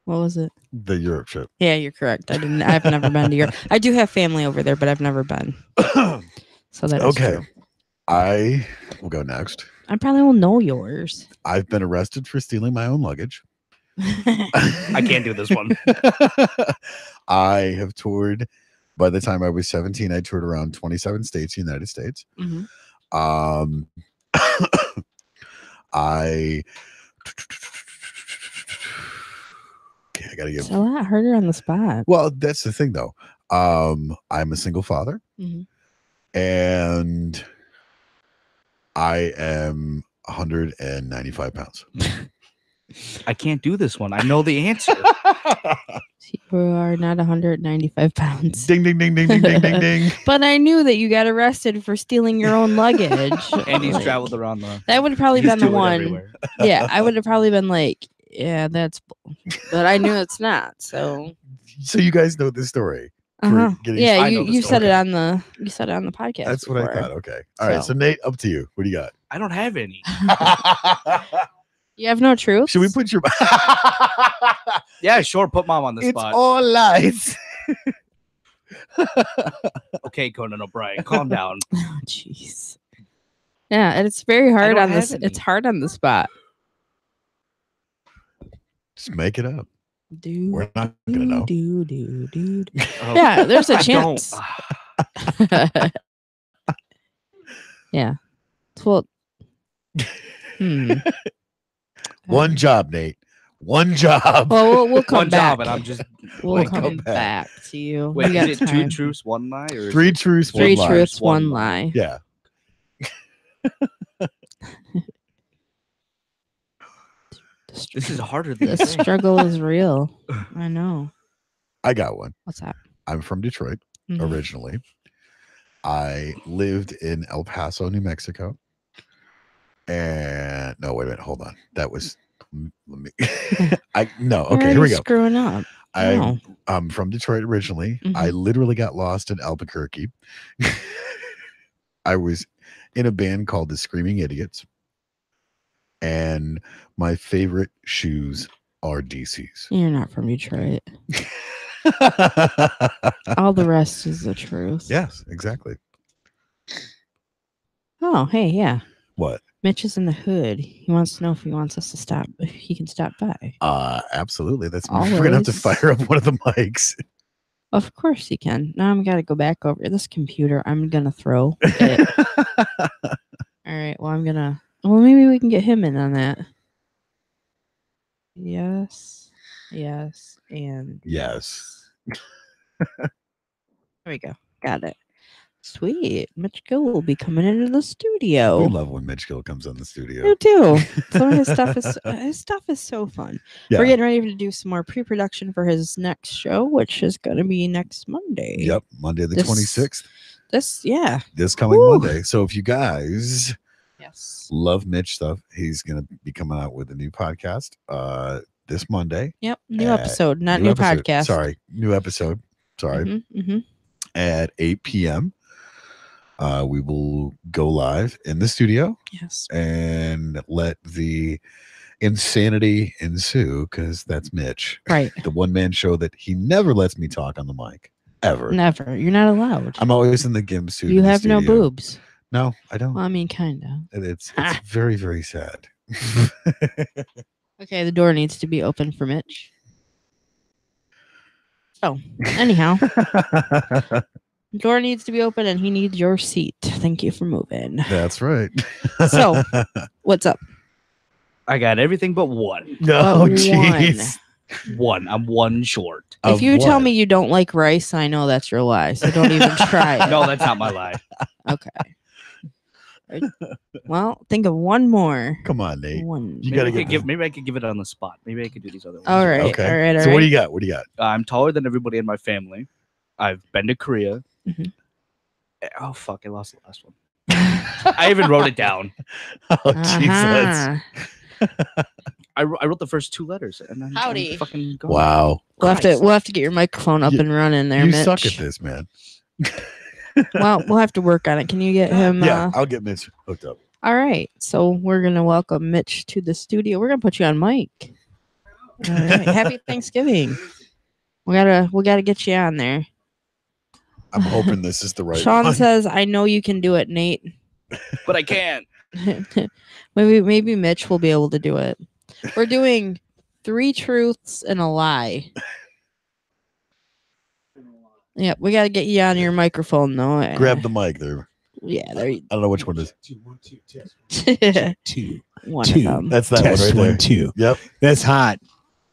What was it? The Europe trip. Yeah, you're correct. I've never been to Europe. I do have family over there, but I've never been. So that's okay. True. I will go next. I probably will know yours. I've been arrested for stealing my own luggage. I can't do this one. I have toured. By the time I was 17, I toured around 27 states, United States. Mm-hmm. I gotta give. It's a lot harder on the spot. Well, that's the thing, though. I'm a single father, and I am 195 pounds. I can't do this one. I know the answer. You are not 195 pounds. Ding, ding, ding, ding, ding, ding, ding, ding. But I knew that you got arrested for stealing your own luggage. And he's traveled around the. That would have probably been the one. Everywhere. Yeah, I would have probably been like, yeah, that's. But I knew it's not. So you guys know this story. Yeah, you said it on the podcast. That's before. what I thought. Okay. All right. So Nate, up to you. What do you got? I don't have any. You have no truth. Should we put your? Yeah, sure. Put mom on the spot. It's all lies. Okay, Conan O'Brien, calm down. Oh, jeez. Yeah, and it's very hard on this. any. It's hard on the spot. Just make it up. We're not gonna know. Oh, Yeah, there's a I chance. Yeah. Well. One job, Nate. One job. Well, we'll come one back. job, and I'm just. We'll come back to you. Wait, We got is it time. 2 truths, 1 lie, or 3 truths, 1 Three lie. truths, 1 lie. Yeah. This is harder than The struggle is real. I know. I got one. What's that? I'm from Detroit Mhm. originally. I lived in El Paso, New Mexico. And no, wait a minute. Hold on. That was. Let me. Okay, You're here we go. Screwing up. I'm from Detroit originally. Mhm. I literally got lost in Albuquerque. I was in a band called the Screaming Idiots. And my favorite shoes are DC's. You're not from Detroit. All the rest is the truth. Yes, exactly. Oh, hey, yeah. What? Mitch is in the hood. He wants to know if he wants us to stop. If he can stop by. Absolutely. We're gonna have to fire up one of the mics. Of course he can. Now I'm gotta go back over this computer. I'm gonna throw it. All right. Well, maybe we can get him in on that. Yes, and Yes. There we go. Got it. Sweet. Mitch Gill will be coming into the studio. We love when Mitch Gill comes on the studio. You do. Some of his stuff is so fun. Yeah. We're getting ready to do some more pre-production for his next show, which is going to be next Monday. Yep, Monday the 26th. This coming Monday. So if you guys love Mitch stuff, he's going to be coming out with a new podcast. this Monday. Yep. New episode, not new episode. podcast. Sorry, new episode. Sorry. At 8 p.m. We will go live in the studio. Yes. And let the insanity ensue, because that's Mitch. Right. The one-man show that he never lets me talk on the mic. Ever. Never. You're not allowed. I'm always in the gym suit. You have no boobs. No, I don't. Well, I mean, kind of. It's very, very sad. Okay, the door needs to be open for Mitch. Oh, anyhow. Door needs to be open and he needs your seat. Thank you for moving. That's right. So, what's up? I got everything but one. No, jeez. One. I'm one short. If you tell me you don't like rice, I know that's your lie. So don't even try it. No, that's not my lie. Okay. Well, think of one more. Come on, Nate. One. You gotta maybe I could give it on the spot. Maybe I could do these other ones. All right. Okay. All right. So what do you got? What do you got? I'm taller than everybody in my family. I've been to Korea. Mhm. Oh fuck! I lost the last one. I even wrote it down. Oh, Jesus. I wrote the first 2 letters, and I'm Howdy. fucking gone. Wow. We'll have to get your microphone up and running there, You Mitch. suck at this, man. Well, we'll have to work on it. Can you get him? Yeah, I'll get Mitch hooked up. All right. So we're gonna welcome Mitch to the studio. We're gonna put you on mic. All right. Happy Thanksgiving. We gotta get you on there. I'm hoping this is the right Sean one. says, "I know you can do it, Nate." But I can't. maybe Mitch will be able to do it. We're doing 3 truths and a lie. Yep, we got to get you on your microphone though. Grab the mic there. Yeah, there. I don't know which one it is. 1, 2, test. 2. One of them. That's that Test one right 1, 2. Yep. That's hot.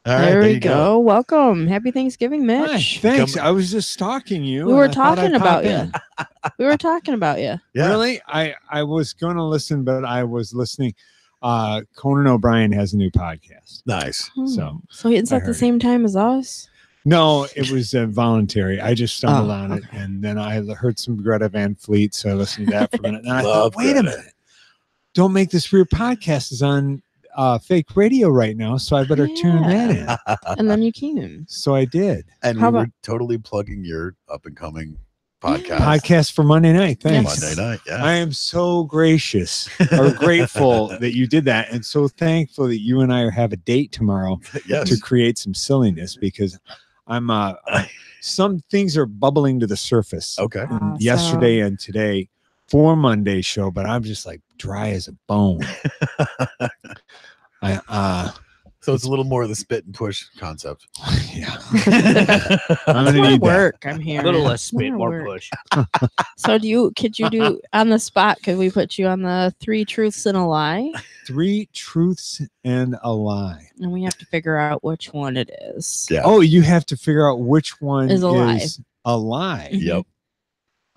All right, there we you go. Welcome. Happy Thanksgiving, Hi, Mitch. thanks. I was just stalking you. We were and I thought talking I'd about pop you. in. We were talking about you. Yeah. Really? I was going to listen, but I was listening. Conan O'Brien has a new podcast. Nice. So it's I at the heard same time as us. No, it was voluntary. I just stumbled on it, and then I heard some Greta Van Fleet, so I listened to that for a minute. And I thought, wait a minute, Don't Make This Weird podcast is on fake radio right now, so I better tune that in. And then you came. So I did. And How we were about- totally plugging your up and coming podcast. Podcast for Monday night. Thanks. Monday night. Yeah. I am so gracious or grateful that you did that, and so thankful that you and I have a date tomorrow Yes. to create some silliness, because I'm some things are bubbling to the surface. Okay. And Awesome. yesterday and today for Monday's show, but I'm just like dry as a bone. So it's a little more of the spit and push concept. Yeah. More I'm gonna need that. work. I'm here. A little less spit, more work. push. So could you do on the spot? Could we put you on the 3 truths and a lie? 3 truths and a lie. And we have to figure out which one it is. Yeah. Oh, you have to figure out which one Is a lie. is a lie. Yep.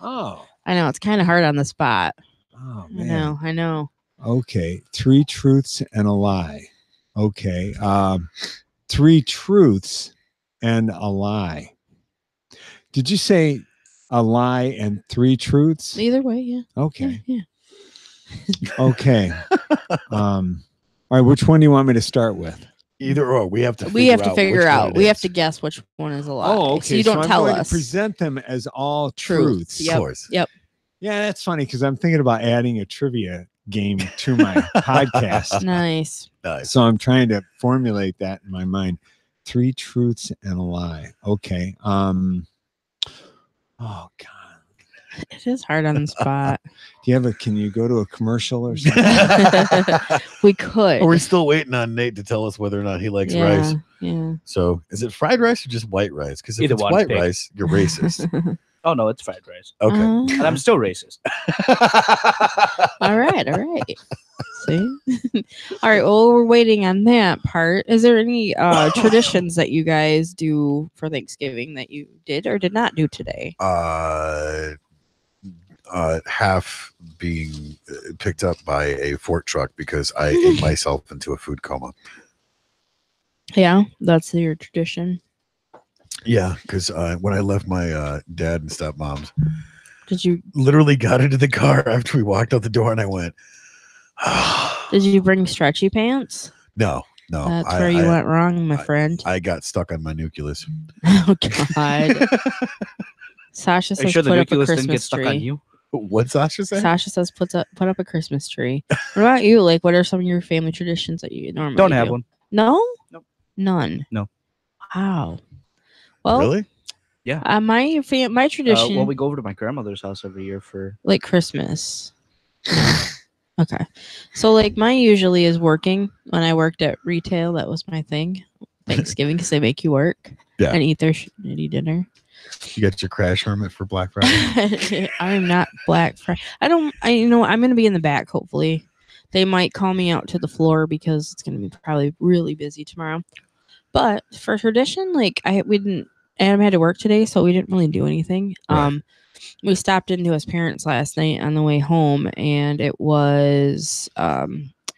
Oh. I know it's kind of hard on the spot. Oh I man. know. Okay. 3 truths and a lie. Okay. 3 truths and a lie. Did you say a lie and 3 truths? Either way, yeah. Okay. Yeah. Okay. All right. Which one do you want me to start with? Either or. We have to We have to which figure one out. it We have is. to guess which one is a lie. Oh, okay. So you don't I'm tell going us. to present them as all Truths. truths. Of Yep. course. Yep. Yeah, that's funny because I'm thinking about adding a trivia game to my podcast. Nice. Nice. So I'm trying to formulate that in my mind. 3 truths and a lie. Okay. Oh God. It is hard on the spot. Do you have can you go to a commercial or something? We could. We're still waiting on Nate to tell us whether or not he likes yeah, rice. Yeah. So is it fried rice or just white rice? Because if Either it's one, white pick. rice, you're racist. Oh no, it's fried rice, Okay. and I'm still racist. All right. See? All right. Well, we're waiting on that part. Is there any traditions that you guys do for Thanksgiving that you did or did not do today? Half being picked up by a fork truck because I ate myself into a food coma. Yeah, that's your tradition. Yeah, because when I left my dad and stepmom's, Did you literally got into the car after we walked out the door, and I went, did you bring stretchy pants? no, No, That's where you went wrong, my friend. I got stuck on my nucleus. Oh God. Sasha Are you says sure the put up a nucleus didn't get Christmas stuck tree. on you? What Sasha said? Sasha says put up a Christmas tree. What about you? Like, what are some of your family traditions that you normally Don't have do? one. No? Nope. None. No. Wow. Well, Really? Yeah. my tradition, Well, we go over to my grandmother's house every year for. like Christmas. Okay. So like mine usually is working. When I worked at retail, that was my thing. Thanksgiving, because they make you work and eat their shitty dinner. You got your crash hermit for Black Friday? I'm not Black Friday. I'm going to be in the back, hopefully. They might call me out to the floor because it's going to be probably really busy tomorrow. But for tradition, like Adam had to work today, so we didn't really do anything. Right. We stopped into his parents last night on the way home, and it was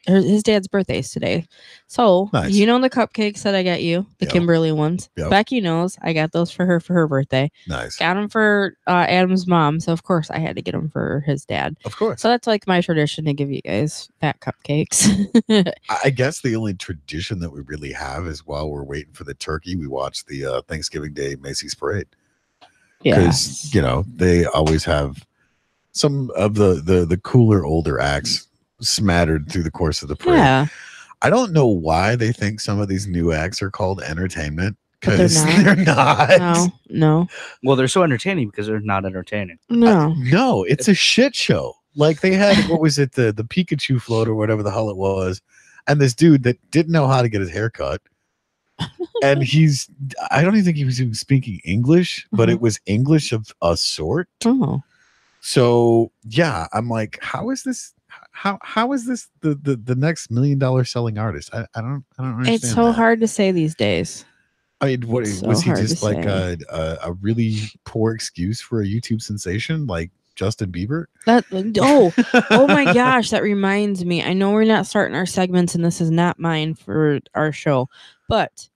his dad's birthday's today. So Nice. You know the cupcakes that I got you, the Yep. Kimberly ones. Yep. Becky knows I got those for her birthday. Nice. Got them for Adam's mom, so of course I had to get them for his dad. Of course. So that's like my tradition to give you guys fat cupcakes. I guess the only tradition that we really have is while we're waiting for the turkey, we watch the Thanksgiving Day Macy's Parade. Because they always have some of the cooler older acts smattered through the course of the parade. Yeah. I don't know why they think some of these new acts are called entertainment, because they're not. No. Well, they're so entertaining because they're not entertaining. No. No, it's a shit show. Like they had, what was it, the Pikachu float or whatever the hell it was, and this dude that didn't know how to get his hair cut. And I don't even think he was even speaking English, but it was English of a sort. Oh. So yeah, I'm like, how is this? How is this the next $1 million selling artist? I don't understand. It's so hard to say these days. I mean, what It's was so he hard just to like say. a really poor excuse for a YouTube sensation like Justin Bieber? Oh my gosh, that reminds me. I know we're not starting our segments and this is not mine for our show, but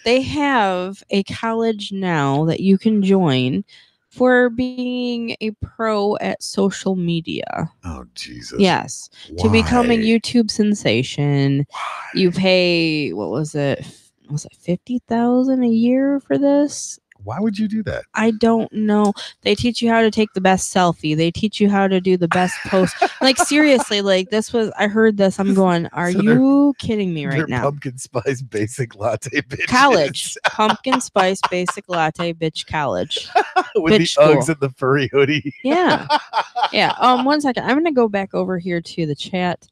they have a college now that you can join for being a pro at social media. Oh Jesus. Yes. Why? To become a YouTube sensation. Why? You pay, what was it? Was it $50,000 a year for this? Why would you do that? I don't know. They teach you how to take the best selfie. They teach you how to do the best post. Like seriously, like I heard this. I'm going, are you kidding me right now? Pumpkin spice basic latte bitches. College. Pumpkin spice basic latte bitch college. With bitch the Uggs school. and the furry hoodie. Yeah. Yeah. 1 second. I'm gonna go back over here to the chat.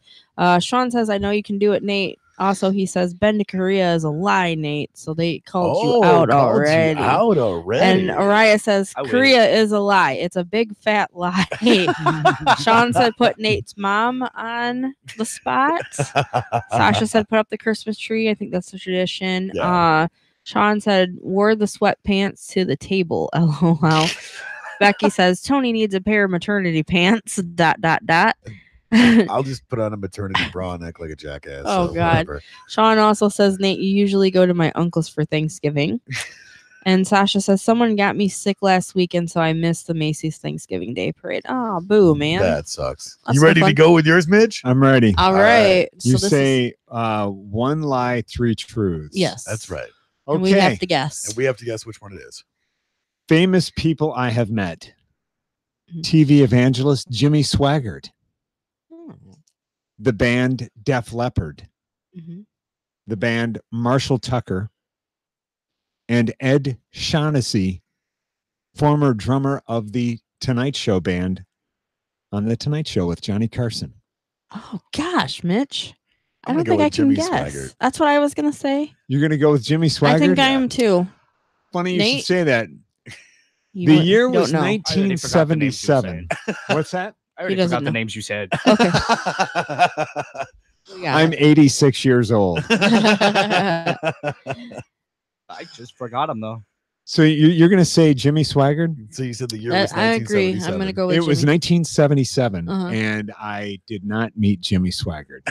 Sean says, I know you can do it, Nate. Also, he says, Ben to Korea is a lie, Nate. So they called you out already. And Araya says, Korea is a lie. It's a big fat lie. Sean said, put Nate's mom on the spot. Sasha said, put up the Christmas tree. I think that's the tradition. Yeah. Sean said, wore the sweatpants to the table. LOL. Becky says, Tony needs a pair of maternity pants. ... I'll just put on a maternity bra and act like a jackass. Oh, so God. whatever. Sean also says, Nate, you usually go to my uncle's for Thanksgiving. And Sasha says, someone got me sick last weekend, so I missed the Macy's Thanksgiving Day Parade. Oh, boo, man. That sucks. That's you ready no to fun. go with yours, Mitch? I'm ready. All right. You So say 1 lie, 3 truths. Yes. That's right. Okay. And we have to guess. And we have to guess which one it is. Famous people I have met. TV evangelist Jimmy Swaggart. The band Def Leppard. The band Marshall Tucker. And Ed Shaughnessy, former drummer of the Tonight Show band on The Tonight Show with Johnny Carson. Oh, gosh, Mitch. I I'm don't gonna think go I with can Jimmy guess. Swaggart. That's what I was going to say. You're going to go with Jimmy Swaggart? I think I am too. Funny you Nate? should say that. You The don't- year don't was know. 1977. What's that? I already doesn't forgot know. the names you said. Okay. We got I'm it. 86 years old. I just forgot them though. So you're going to say Jimmy Swaggart? So you said the year was I agree. 1977. I'm going to go with It was Jimmy. 1977, Uh-huh. and I did not meet Jimmy Swaggart.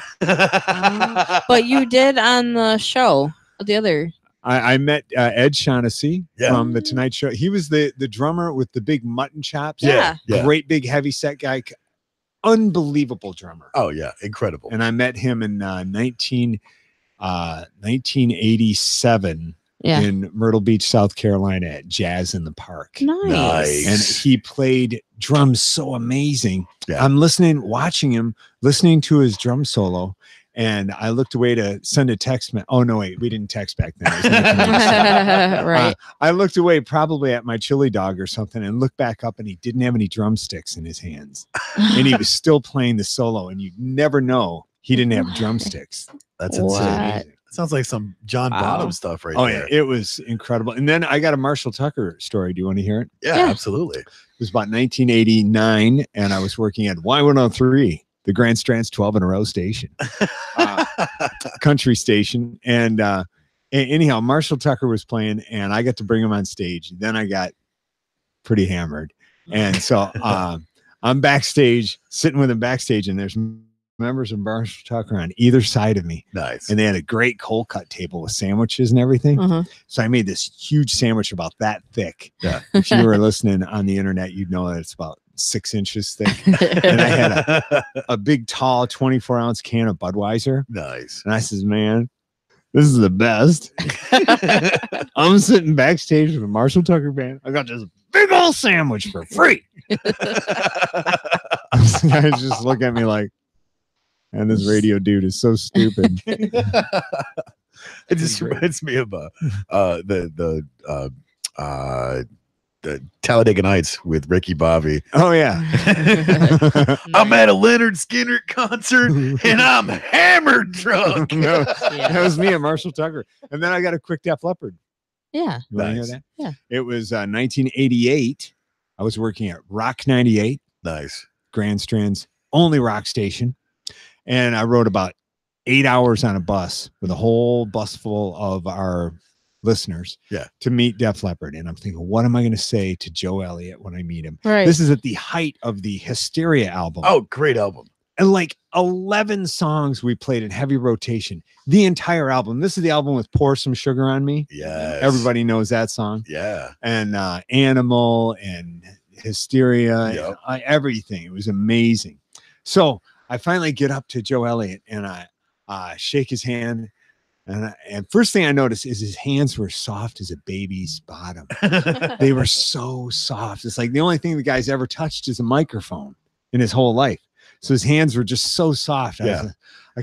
But you did on the show. The other. I met Ed Shaughnessy Yeah. from The Tonight Show. He was the drummer with the big mutton chops. Yeah. Yeah. Great big heavy set guy. Unbelievable drummer. Oh yeah, incredible. And I met him in 1987 in Myrtle Beach, South Carolina at Jazz in the Park. Nice. And he played drums so amazing. Yeah. I'm watching him, listening to his drum solo. And I looked away to send a text. Oh, no, wait, we didn't text back then. It was 1987. Right. I looked away probably at my chili dog or something and looked back up and he didn't have any drumsticks in his hands. And he was still playing the solo. And you'd never know he didn't have drumsticks. That's What? insane. Sounds like some John Bonham stuff right there. Yeah, it was incredible. And then I got a Marshall Tucker story. Do you want to hear it? Yeah, absolutely. It was about 1989, and I was working at Y103, the Grand Strand's 12 in a row station, country station. And anyhow, Marshall Tucker was playing, and I got to bring him on stage. Then I got pretty hammered. And so I'm backstage, sitting with him backstage, and there's members of Marshall Tucker on either side of me. Nice. And they had a great cold cut table with sandwiches and everything. So I made this huge sandwich about that thick. Yeah. If you were listening on the internet, you'd know that it's about 6 inches thick. And I had a big, tall 24-ounce can of Budweiser. Nice. And I says, man, this is the best. I'm sitting backstage with a Marshall Tucker band. I got this big old sandwich for free. Guys just look at me like, and this radio dude is so stupid. It just reminds me of the Talladega Nights with Ricky Bobby. Oh yeah. I'm at a Leonard Skinner concert and I'm hammered drunk. No, that was me and Marshall Tucker. And then I got a quick Def Leppard. Yeah. You want to hear Nice. that? Yeah. It was 1988. I was working at Rock 98, Nice. Grand Strand's only rock station. And I rode about 8 hours on a bus with a whole bus full of our listeners to meet Def Leppard. And I'm thinking, what am I going to say to Joe Elliott when I meet him? Right. This is at the height of the Hysteria album. Oh, great album. And like 11 songs we played in heavy rotation. The entire album. This is the album with Pour Some Sugar on Me. Yes. Everybody knows that song. Yeah. And Animal and Hysteria. Yep. And, everything. It was amazing. So I finally get up to Joe Elliott and I shake his hand. And first thing I noticed is his hands were soft as a baby's bottom. They were so soft. It's like the only thing the guy's ever touched is a microphone in his whole life. So his hands were just so soft. I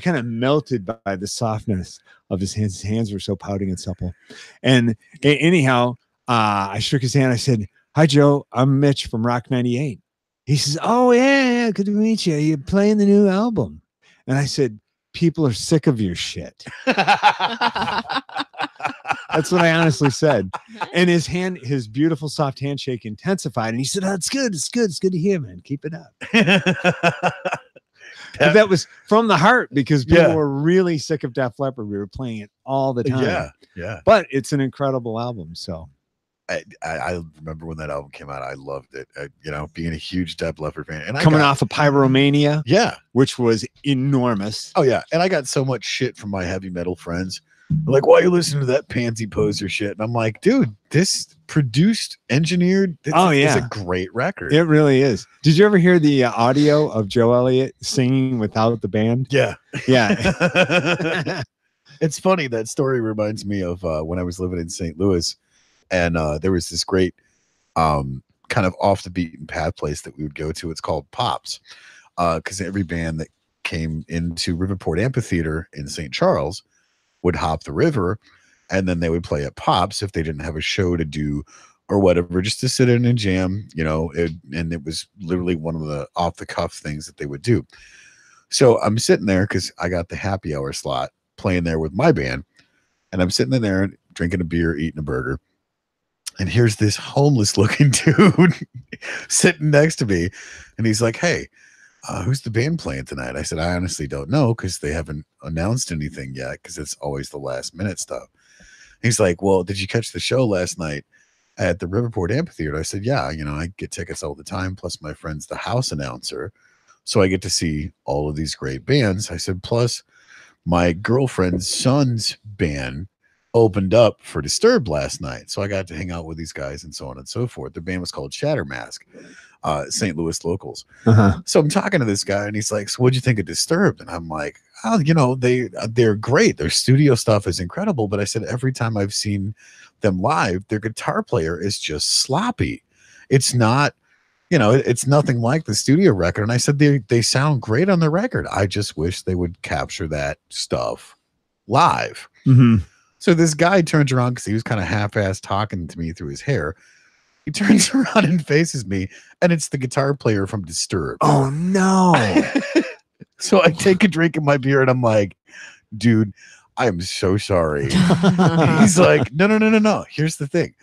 kind of melted by the softness of his hands. His hands were so pouting and supple. And anyhow, I shook his hand. I said, "Hi, Joe. I'm Mitch from Rock 98. He says, "Oh, yeah, good to meet you. You're playing the new album." And I said, "People are sick of your shit." That's what I honestly said. And his beautiful soft handshake intensified. And he said, "Oh, it's good. It's good. It's good to hear, man. Keep it up." But that was from the heart because people were really sick of Def Leppard. We were playing it all the time. Yeah. Yeah. But it's an incredible album. So I remember when that album came out. I loved it. Being a huge Def Leppard fan, and coming off of Pyromania, which was enormous. Oh yeah, and I got so much shit from my heavy metal friends. They're like, "Why are you listening to that pansy poser shit?" And I'm like, "Dude, this engineered. It's a great record. It really is." Did you ever hear the audio of Joe Elliott singing without the band? Yeah, yeah. It's funny. That story reminds me of when I was living in St. Louis. And there was this great kind of off the beaten path place that we would go to. It's called Pops, because every band that came into Riverport Amphitheater in St. Charles would hop the river, and then they would play at Pops if they didn't have a show to do or whatever, just to sit in and jam, and it was literally one of the off the cuff things that they would do. So I'm sitting there because I got the happy hour slot playing there with my band, and I'm sitting in there drinking a beer, eating a burger. And here's this homeless looking dude sitting next to me. And he's like, "Hey, who's the band playing tonight?" I said, "I honestly don't know because they haven't announced anything yet because it's always the last minute stuff." He's like, "Well, did you catch the show last night at the Riverport Amphitheater?" I said, "Yeah, I get tickets all the time. Plus my friend's the house announcer. So I get to see all of these great bands." I said, "Plus my girlfriend's son's band opened up for Disturbed last night. So I got to hang out with these guys and so on and so forth." The band was called Shattermask. St. Louis locals. Uh-huh. So I'm talking to this guy, and he's like, "So what'd you think of Disturbed?" And I'm like, "Oh, they're great. Their studio stuff is incredible." But I said every time I've seen them live, their guitar player is just sloppy. It's not, it's nothing like the studio record. And I said they sound great on the record. I just wish they would capture that stuff live. Mm-hmm. So this guy turns around because he was kind of half-assed talking to me through his hair. He turns around and faces me, and it's the guitar player from Disturbed. Oh no! So I take a drink of my beer, and I'm like, "Dude, I am so sorry." He's like, "No. Here's the thing.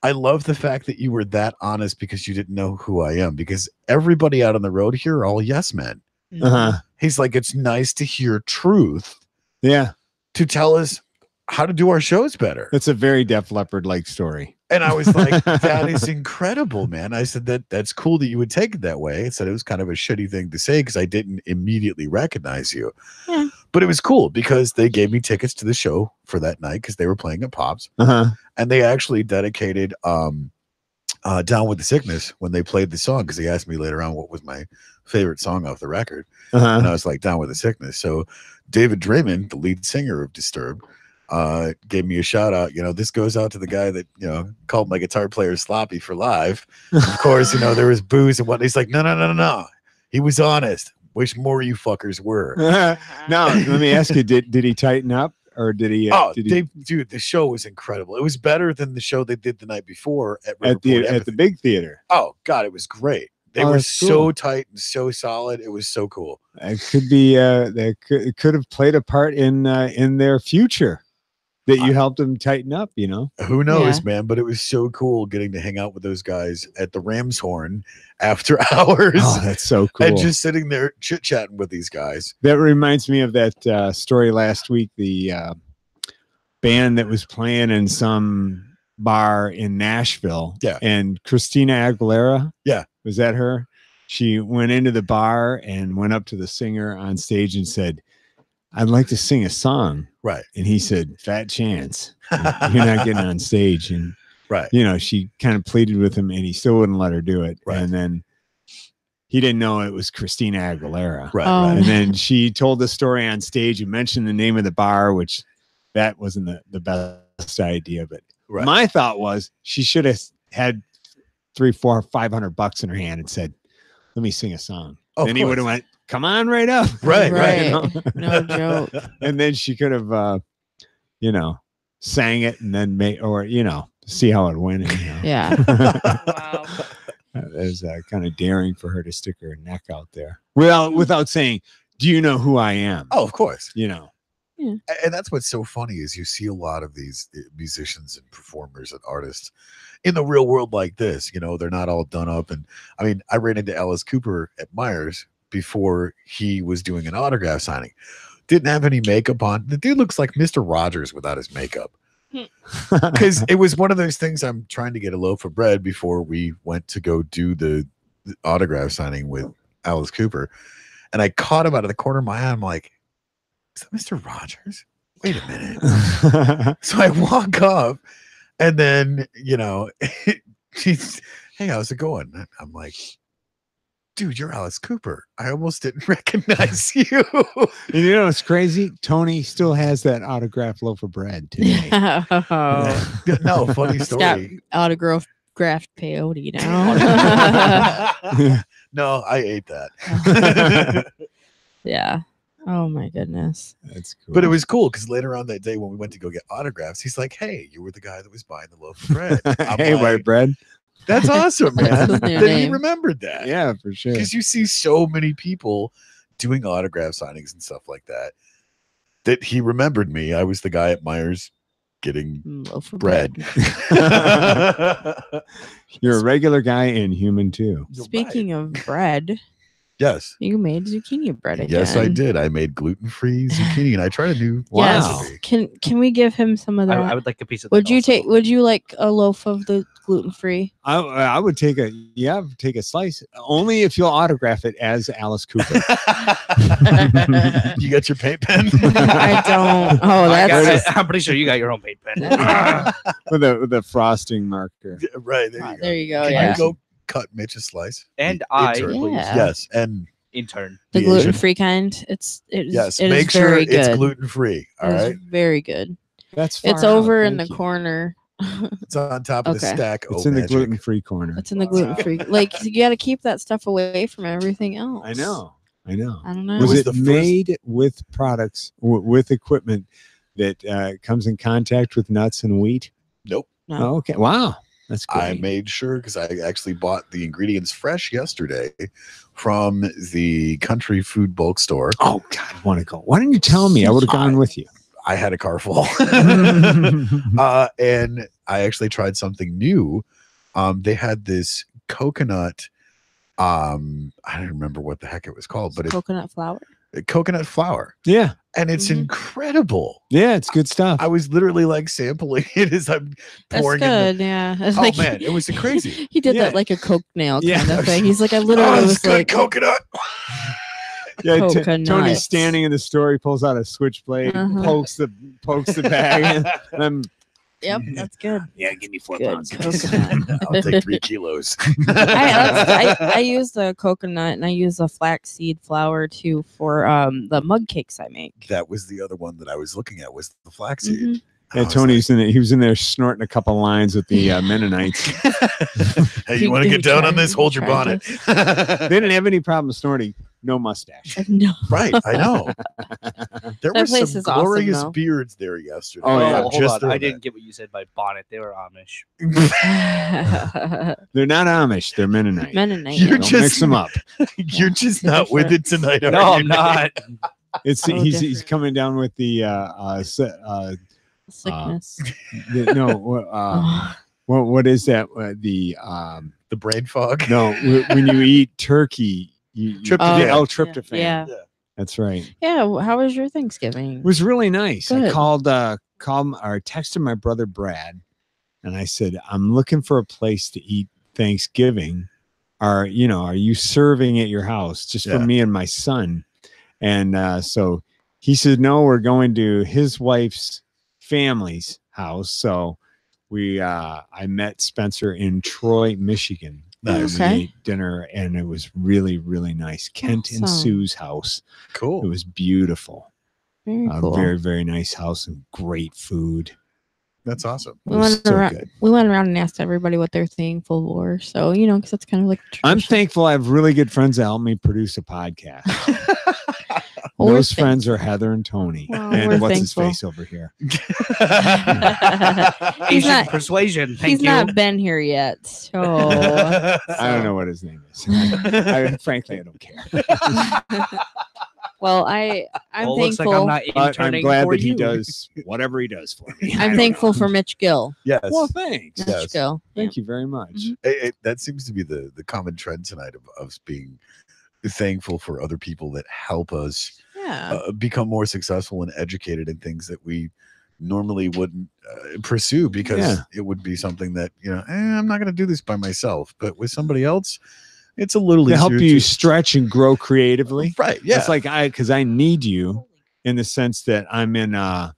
I love the fact that you were that honest because you didn't know who I am. Because everybody out on the road here are all yes men." Uh-huh. He's like, "It's nice to hear truth. Yeah, To tell us how to do our shows better." that's a very Def Leppard-like story. And I was like, "That is incredible, man." I said that's cool that you would take it that way. I said it was kind of a shitty thing to say because I didn't immediately recognize you. Yeah. But it was cool because they gave me tickets to the show for that night because they were playing at Pops. Uh-huh. And they actually dedicated Down with the Sickness when they played the song, because they asked me later on what was my favorite song off the record. Uh-huh. And I was like, Down with the Sickness. So David Draymond, the lead singer of Disturbed, gave me a shout out. This goes out to the guy that called my guitar player sloppy for live. Of course, there was booze and what. He's like, no, he was honest. Wish more of you fuckers were. Now let me ask you: Did he tighten up, or did he? Dude, the show was incredible. It was better than the show they did the night before at the big theater. Oh God, it was great. They were so cool. tight and so solid. It was so cool. It could be. It could have played a part in their future. That you helped them tighten up, Who knows, man? But it was so cool getting to hang out with those guys at the Ram's Horn after hours. Oh, that's so cool. And just sitting there chit-chatting with these guys. That reminds me of that story last week. The band that was playing in some bar in Nashville. Yeah. And Christina Aguilera. Yeah. Was that her? She went into the bar and went up to the singer on stage and said, "I'd like to sing a song." Right. And he said, "Fat chance. You're not getting on stage." And, right. She kind of pleaded with him and he still wouldn't let her do it. Right. And then he didn't know it was Christina Aguilera. Right. Oh. Right. And then she told the story on stage and mentioned the name of the bar, which that wasn't the best idea. But my thought was she should have had $300, $400, $500 in her hand and said, "Let me sing a song." Then he would have went, "Come on right up." Right. No joke. And then she could have, sang it and then see how it went. Yeah. Wow. It was kind of daring for her to stick her neck out there. Well, without saying, "Do you know who I am?" Oh, of course. Yeah. And that's what's so funny is you see a lot of these musicians and performers and artists in the real world like this. They're not all done up. And I mean, I ran into Alice Cooper at Myers before he was doing an autograph signing. Didn't have any makeup on. The dude looks like Mr. Rogers without his makeup. Because it was one of those things. I'm trying to get a loaf of bread before we went to go do the autograph signing with Alice Cooper. And I caught him out of the corner of my eye. I'm like, "Is that Mr. Rogers? Wait a minute." So I walk up and then, she's, "Hey, how's it going?" And I'm like, "Dude, you're Alice Cooper. I almost didn't recognize you." And it's crazy. Tony still has that autographed loaf of bread today. Oh. No, funny It's got story. autographed peyote now. No, I ate that. Yeah. Oh my goodness. That's cool. But it was cool because later on that day when we went to go get autographs, he's like, "Hey, you were the guy that was buying the loaf of bread." I'm Hey, like, white bread. That's awesome, man. That's his That new he name. remembered that. Yeah, for sure. Because you see so many people doing autograph signings and stuff like that, that he remembered me. I was the guy at Myers getting Loaf of bread. You're a regular guy and human too. Speaking of bread, Yes. you made zucchini bread again. Yes, I did. I made gluten-free zucchini, and I tried a new Wow. recipe. Can we give him some of that? I would like a piece of. Would that you also. take? Would you like a loaf of the gluten free? I would take a slice only if you'll autograph it as Alice Cooper. You got your paint pen? I don't. Oh, that's I'm pretty sure you got your own paint pen. with the frosting marker. Right. There you go. there you go. Can Yeah. you go cut Mitch a slice. And The I, intern. please. Yeah. Yes, and Intern. The the Asian. gluten-free kind. Yes, it make is sure very it's good. gluten free. All It is right, very good. That's It's far out. over in the Thank you. corner. it's on top of the Okay. stack. It's Oh, in the magic. gluten-free corner. It's in the gluten-free. Like you got to keep that stuff away from everything else. I know. I don't know. Was was it the first- made with products with equipment that comes in contact with nuts and wheat? Nope. No. Oh, okay. Wow. That's great. I made sure because I actually bought the ingredients fresh yesterday from the country food bulk store. Oh God, I want to go. Why didn't you tell me? I would have gone with you. I had a car full. And I actually tried something new. They had this coconut. I don't remember what the heck it was called, but Coconut flour. coconut flour, Yeah. and it's Mhm. incredible. Yeah, it's good stuff. I was literally like sampling it as I'm That's pouring in. good. Yeah. It's Oh like- man, it was crazy. He did Yeah. that like a Coke nail Yeah. kind of thing. He's like, I literally Oh, was it's good like, coconut. Yeah, Coconuts. Tony's standing in the store. He pulls out a switchblade, Uh-huh. pokes the bag, and I'm, yep, that's good. yeah, give me 4 Good pounds. coconut. I'll take 3 kilos. I use the coconut and I use the flaxseed flour too for the mug cakes I make. That was the other one that I was looking at was the flaxseed. Mhm. I Yeah, was Tony's in it. He was in there snorting a couple lines with the Mennonites. like, hey, you want to get down on this? Hold your bonnet. They didn't have any problem snorting. No mustache. No. Right, I know. There That were place some is awesome, glorious though. beards there yesterday. Oh, yeah. I'm hold just on. I throwing didn't get what you said by bonnet. They were Amish. They're not Amish. They're Mennonite. Mennonite. You're Don't just- mix them up. that. You're just not with it tonight. are No, you? I'm not. It's Oh, he's different. coming down with the Sickness. what is that? The The brain fog. no, when you eat turkey, you Tryptophan. yeah, L-tryptophan. Yeah. That's right. Yeah. How was your Thanksgiving? It was really nice. I Good. called or texted my brother Brad, and I said, I'm looking for a place to eat Thanksgiving. Are you serving at your house just for Yeah. me and my son? And so he said, no, we're going to his wife's family's house. So I met Spencer in Troy, Michigan. Nice. And we Okay. ate dinner, and it was really, really nice. Kent and Awesome. Sue's house. It Cool. was beautiful. Very cool. Very, very nice house and great food. That's awesome. It We was went so around- good. We went around and asked everybody what they're thankful for. So, because that's kind of like the I'm tradition. thankful I have really good friends that help me produce a podcast. Well, we're Those friends are Heather and Tony. Well, and we're what's his thankful. face over here? He's Asian not- persuasion. Thank He's you. not been here yet. So I don't know what his name is. Frankly, I don't care. well, I'm Well, it looks like thankful. I'm not But I'm interning glad for that he you. does whatever he does for me. I'm thankful for Mitch Gill. Yes. Well, thanks. Mitch Yes. Gill. Thank you very much. Mhm. That seems to be the common trend tonight of being thankful for other people that help us Yeah. become more successful and educated in things that we normally wouldn't pursue because Yeah. it would be something that I'm not going to do this by myself, but with somebody else it's a little To easier help you stretch and grow creatively. right. Yeah. It's like because I need you in the sense that I'm in a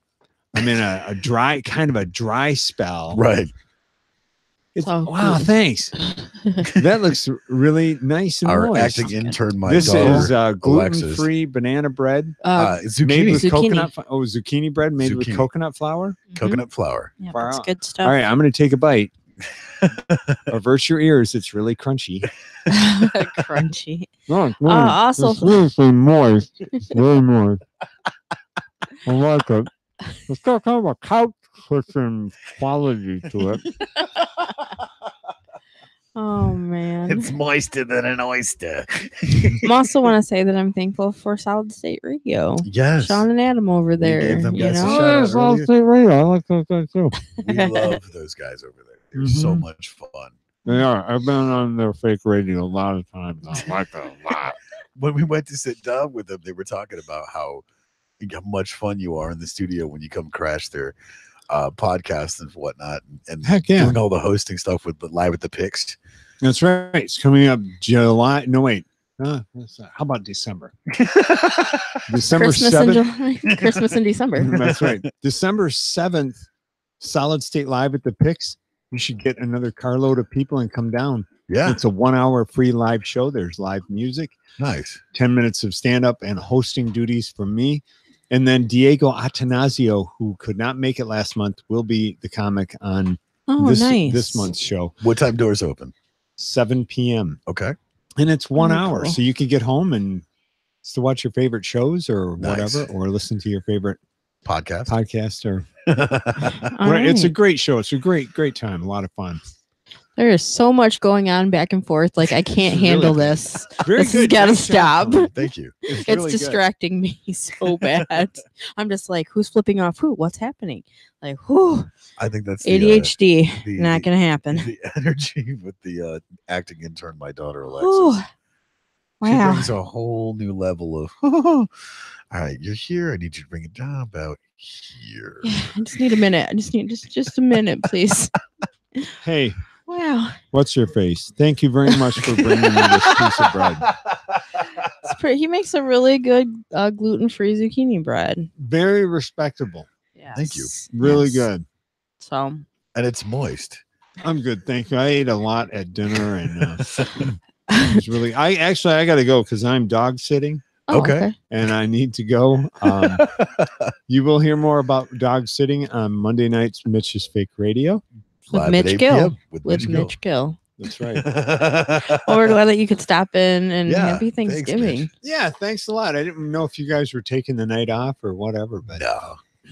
dry spell. right. Oh, Wow, cool. thanks. That looks really nice and Our moist. acting intern, my This daughter, is gluten-free banana bread made zucchini, with Zucchini. coconut. Zucchini bread made with Zucchini. coconut flour. coconut flour. Yeah, Far that's out. good stuff. All right, I'm going to take a bite. Avert your ears. It's really crunchy. Crunchy. Also, really moist. Very moist. I like it. It's got kind of a couch cushion quality to it. oh man. It's moister than an oyster. I also want to say that I'm thankful for Solid State Radio. Yes. Sean and Adam over there. gave them You guys a know? shout out yes, I'll earlier. stay radio. I like those guys too. We love those guys over there. They're so Mhm. much fun. They are. I've been on their fake radio a lot of times. I like it a lot. When we went to sit down with them, they were talking about how much fun you are in the studio when you come crash their podcast and whatnot, and Heck yeah. doing all the hosting stuff with the live at the Picks. That's right. It's coming up July. No, wait. What's that? How about December? December Christmas and 7th. July, Christmas in December. That's right. December 7th, Solid State Live at the Picks. You should get another carload of people and come down. Yeah. It's a 1 hour free live show. There's live music, Nice. 10 minutes of stand up and hosting duties from me. And then Diego Atanasio, who could not make it last month, will be the comic on this month's show. What time doors open? 7 p.m. Okay. And it's 1 Very hour. cool. So you can get home and still watch your favorite shows or Nice. whatever, or listen to your favorite Podcast. or All It's a right. great show. It's a great time. A lot of fun. There is so much going on back and forth. Like I can't It's really handle good. this. Very This has good. gotta Great job, stop. Tony. Thank you. It's really good. distracting me so bad. I'm just like, who's flipping off who? What's happening? Like, whew, I think that's the, ADHD. the- Not gonna happen. the energy with the acting intern, my daughter Alexis. Whew. She Wow. brings a whole new level of. All right, you're here. I need you to bring it down about here. Yeah, I just need a minute. I just need just a minute, please. Hey, Wow. what's your face? Thank you very much for bringing me this piece of bread. It's pretty, he makes a really good gluten-free zucchini bread. Very respectable. Yes. Thank you. Really Yes. good. So And it's moist. I'm good. Thank you. I ate a lot at dinner and it's really, I got to go because I'm dog sitting oh, Okay. and I need to go. You will hear more about dog sitting on Monday nights, Mitch's Fake Radio. With Live at Mitch 8 Gill. p.m. With With Mitch Gill. That's right. Well, we're glad that you could stop in and Yeah, happy thanks, Thanksgiving. Mitch. Yeah, thanks a lot. I didn't know if you guys were taking the night off or whatever, but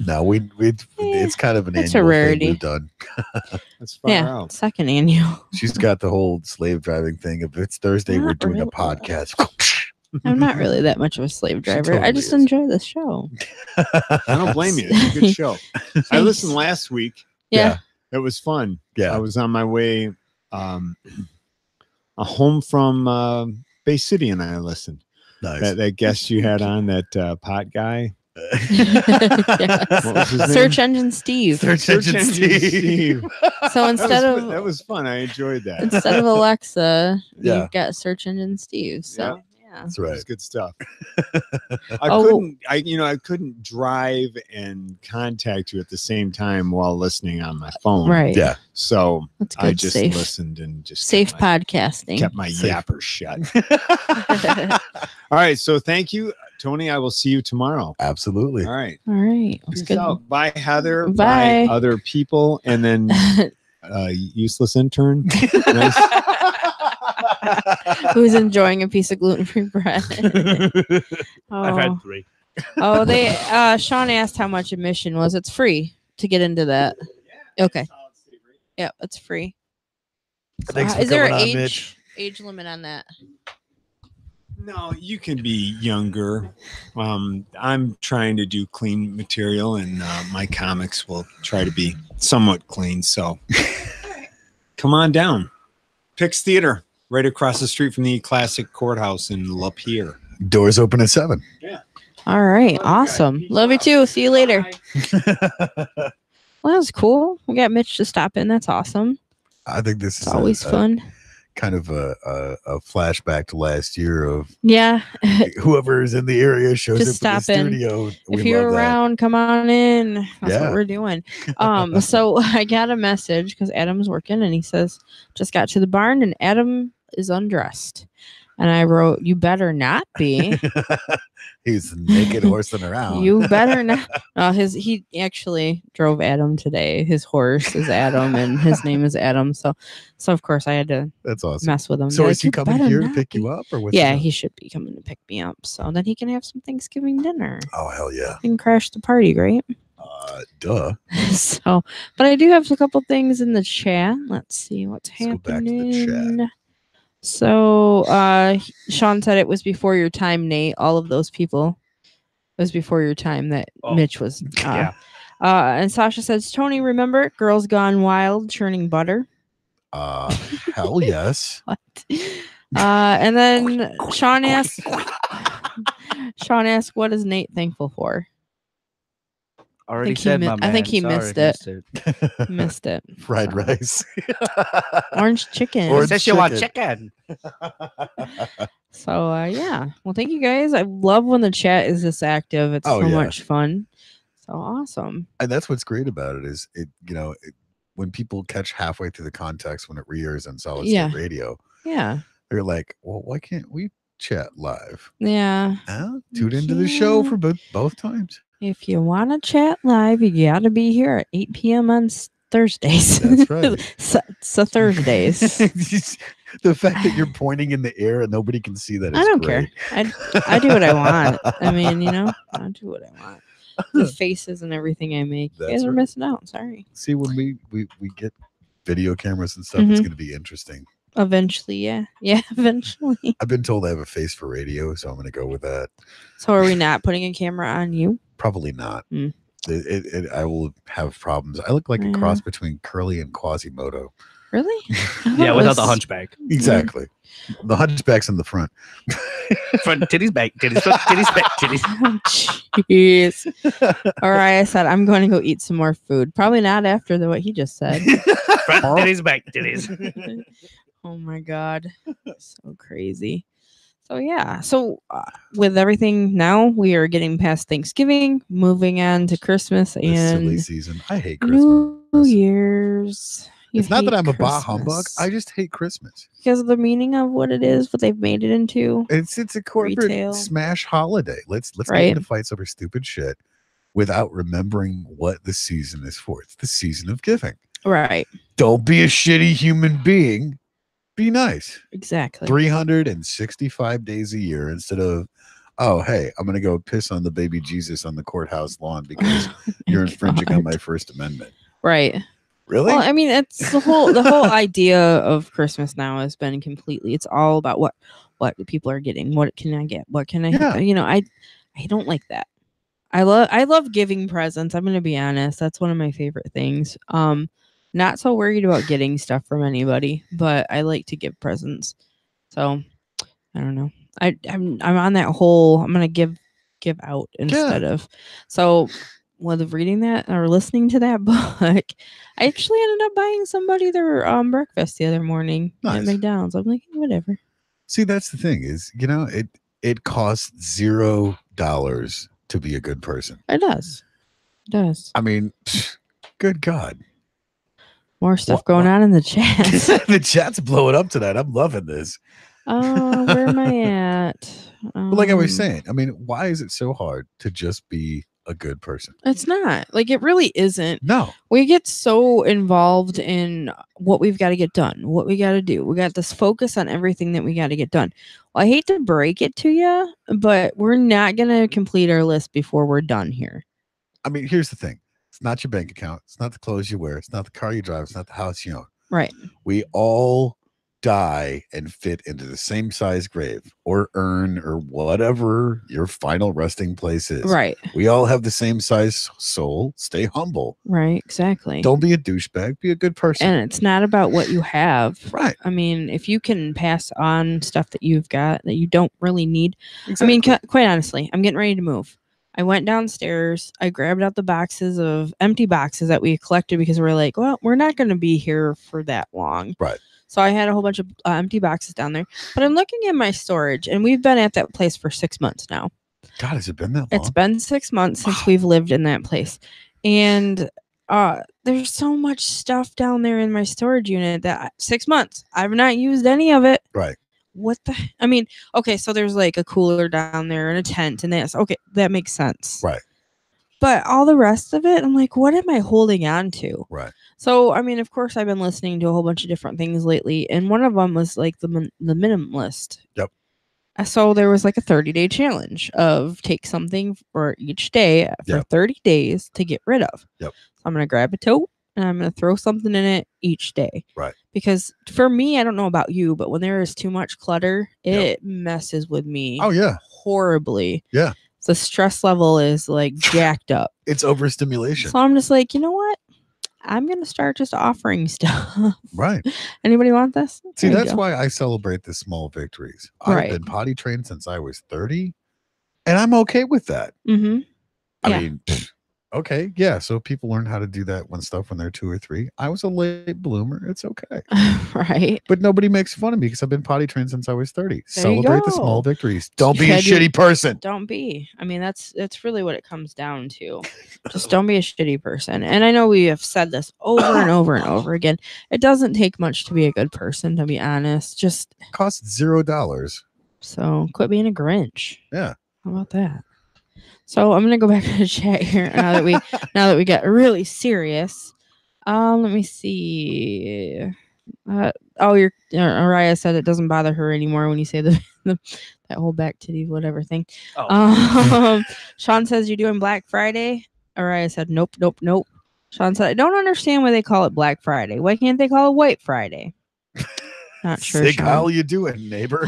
No, we it's kind of an it's a annual rarity. thing we've done. that's far Yeah, out. second annual. She's got the whole slave driving thing. If it's Thursday, we're Not doing a really. podcast. I'm not really that much of a slave driver. I totally just is. enjoy the show. I don't blame you. It's a good show. I listened last week. Yeah. It was fun. Yeah. I was on my way home from Bay City and I listened. Nice. That guest you had on, that pot guy. Yes. What was his name? Search Engine Steve. Search Engine Steve. So instead of that was fun. I enjoyed that. instead of Alexa, Yeah. you've got Search Engine Steve. So yeah. That's It right. was good stuff. Oh. I couldn't drive and contact you at the same time while listening on my phone. Right. Yeah. So That's good. I just safe. listened and just Safe kept my, podcasting. kept my Safe. yapper shut. All right. So thank you, Tony. I will see you tomorrow. Absolutely. All right. All right. It's Peace good. out. Bye, Heather. Bye. Other people. And then useless intern. Nice. Who's enjoying a piece of gluten-free bread? I've had Oh. 3. Oh, they Sean asked how much admission was. It's free to get into that. Okay. Yeah, it's free. Thanks for Is there an coming on, Mitch. age limit on that? No, you can be younger. I'm trying to do clean material, and my comics will try to be somewhat clean. So come on down. Pix Theater, right across the street from the classic courthouse in Lapeer. Doors open at 7. All right, Love you guys. awesome. Peace Love you out. too. See you later. Bye. Well, that was cool. We got Mitch to stop in. That's awesome. I think this It's is always fun. kind of a flashback to last year of Yeah. whoever is in the area shows Just up in the stop in. studio. If you're around, come on in. That's Yeah. what we're doing. So I got a message because Adam's working and he says, just got to the barn and Adam is undressed. And I wrote, you better not be. He's naked horsing around. You better not. He actually drove Adam today. His horse is Adam and his name is Adam. So of course I had to That's awesome. mess with him. So Be is like, he "You coming better here to not pick be." you up, or what's Yeah, the- he should be coming to pick me up. So then he can have some Thanksgiving dinner. Oh hell yeah! And crash the party, right? Duh. So, but I do have a couple things in the chat. Let's see what's Let's go back to the happening. chat. So, Sean said it was before your time, Nate. All of those people. It was before your time that Oh, Mitch was. yeah. And Sasha says, Tony, remember Girls Gone Wild churning butter? Hell yes. What? And then Sean asked, what is Nate thankful for? Already think he said, mi- my I man. think he Sorry, missed it. missed Missed it. Fried So. rice. Orange chicken. Or- It says you want chicken. So yeah. Well, thank you guys. I love when the chat is this active. It's Oh, so yeah. much fun. So awesome. And that's what's great about it is when people catch halfway through the context when it re-airs on Solid Yeah. State Radio, Yeah. They're like, well, why can't we chat live? Yeah. Tune into the show for both times. If you want to chat live, you got to be here at 8 p.m. on Thursdays. That's right. so Thursdays. The fact that you're pointing in the air and nobody can see that is I don't great. care. I do what I want. I mean, I do what I want. The faces and everything I make. You guys are missing out. Sorry. See, when we get video cameras and stuff, it's going to be interesting. Eventually, yeah. Yeah, eventually. I've been told I have a face for radio, so I'm going to go with that. So are we not putting a camera on you? Probably not. I will have problems. I look like a cross between Curly and Quasimodo. Really? Yeah, without the hunchback. Exactly. The hunchback's in the front. Front titties, back titties, front titties, back titties. Jeez. All right, I said I'm going to go eat some more food. Probably not after what he just said. Front titties, back titties. Oh my God. So crazy. So yeah. So with everything now, we are getting past Thanksgiving, moving on to Christmas and silly season. I hate Christmas. New Year's. It's not that I'm a bah humbug. I just hate Christmas because of the meaning of what it is, what they've made it into. It's a corporate retail smash holiday. Let's get into fights over stupid shit without remembering what the season is for. It's the season of giving. Right. Don't be a shitty human being. Be nice. Exactly. 365 days a year instead of, oh, hey, I'm going to go piss on the baby Jesus on the courthouse lawn because you're infringing on my First Amendment. Right. Really? Well, I mean, it's the whole idea of Christmas now has been completely. It's all about what the people are getting. What can I get? What can I? Yeah. I don't like that. I love giving presents. I'm going to be honest. That's one of my favorite things. Not so worried about getting stuff from anybody, but I like to give presents. So I don't know. I'm on that whole. I'm gonna give out instead of. So with reading that or listening to that book, I actually ended up buying somebody their breakfast the other morning at McDonald's. I'm like, whatever. See, that's the thing is, it costs $0 to be a good person. It does. It does. I mean, good God. More stuff going on in the chat. The chat's blowing up tonight. I'm loving this. Where am I at? But like I was saying, I mean, why is it so hard to just be a good person? It's not. Like, it really isn't. No. We get so involved in what we've got to get done, what we got to do. We got this focus on everything that we got to get done. Well, I hate to break it to you, but we're not going to complete our list before we're done here. I mean, here's the thing. It's not your bank account. It's not the clothes you wear. It's not the car you drive. It's not the house you own. Right. We all die and fit into the same size grave or urn or whatever your final resting place is. Right. We all have the same size soul. Stay humble. Right. Exactly. Don't be a douchebag. Be a good person. And it's not about what you have. Right. I mean, if you can pass on stuff that you've got that you don't really need. Exactly. I mean, quite honestly, I'm getting ready to move. I went downstairs. I grabbed out the boxes of empty boxes that we collected because we're like, well, we're not going to be here for that long. Right. So I had a whole bunch of empty boxes down there. But I'm looking at my storage, and we've been at that place for 6 months now. God, has it been that long? It's been 6 months since we've lived in that place. And there's so much stuff down there in my storage unit that 6 months, I've not used any of it. Right. What the? I mean, okay, so there's like a cooler down there and a tent and this. Okay, that makes sense. Right. But all the rest of it, I'm like, what am I holding on to? Right. So, I mean, of course, I've been listening to a whole bunch of different things lately, and one of them was like the minimalist. Yep. So there was like a 30-day challenge of take something for each day for 30 days to get rid of. Yep. So I'm gonna grab a tote and I'm gonna throw something in it each day. Right. Because for me, I don't know about you, but when there is too much clutter, it messes with me. Oh yeah. Horribly. Yeah. The stress level is like jacked up. It's overstimulation. So I'm just like, you know what? I'm going to start just offering stuff. Right. Anybody want this? See, that's why I celebrate the small victories. Right. I've been potty trained since I was 30, and I'm okay with that. Mm-hmm. I mean, Okay, yeah. So people learn how to do that when they're 2 or 3. I was a late bloomer. It's okay. Right. But nobody makes fun of me because I've been potty trained since I was 30. There you Celebrate the small go. victories. Don't be You a had your- shitty person. Don't be. I mean, that's really what it comes down to. Just don't be a shitty person. And I know we have said this over and over and over again. It doesn't take much to be a good person, to be honest. Just Costs $0. so quit being a Grinch. Yeah. How about that? So I'm gonna go back to the chat here now that we got really serious. Let me see. Araya said it doesn't bother her anymore when you say the that whole back titty whatever thing. Oh. Sean says you're doing Black Friday. Araya said nope. Sean said I don't understand why they call it Black Friday. Why can't they call it White Friday? Not sure. Sig, Sean. how you doing, neighbor?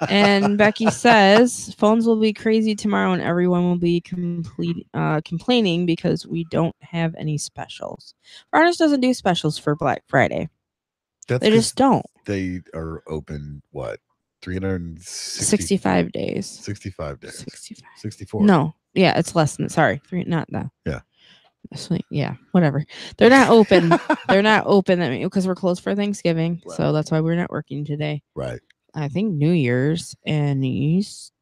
And Becky says phones will be crazy tomorrow and everyone will be complaining because we don't have any specials. Barnes doesn't do specials for Black Friday. That's They just don't. They are open, what, 65 days. 65 days. 65. 64. No. Yeah, it's less than, sorry. Not that. Yeah. Yeah, whatever. They're not open. They're not open because we're closed for Thanksgiving. Right. So that's why we're not working today. Right. I think New Year's and Easter,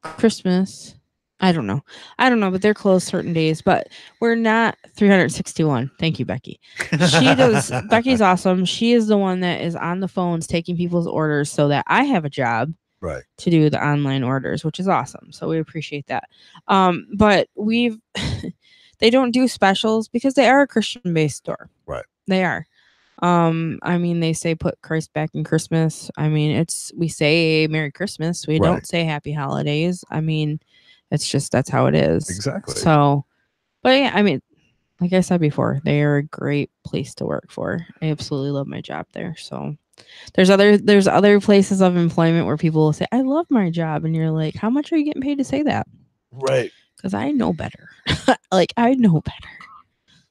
Christmas. I don't know, but they're closed certain days. But we're not 361. Thank you, Becky. Becky's awesome. She is the one that is on the phones taking people's orders so that I have a job. Right. To do the online orders, which is awesome. So we appreciate that. But they don't do specials because they are a Christian-based store. Right. They are. I mean, they say put Christ back in Christmas. I mean, we say Merry Christmas. We don't say Happy Holidays. I mean, it's just that's how it is. Exactly. So, but yeah, I mean, like I said before, they are a great place to work for. I absolutely love my job there. So there's other places of employment where people will say, I love my job. And you're like, how much are you getting paid to say that? Right. Because I know better. I know better.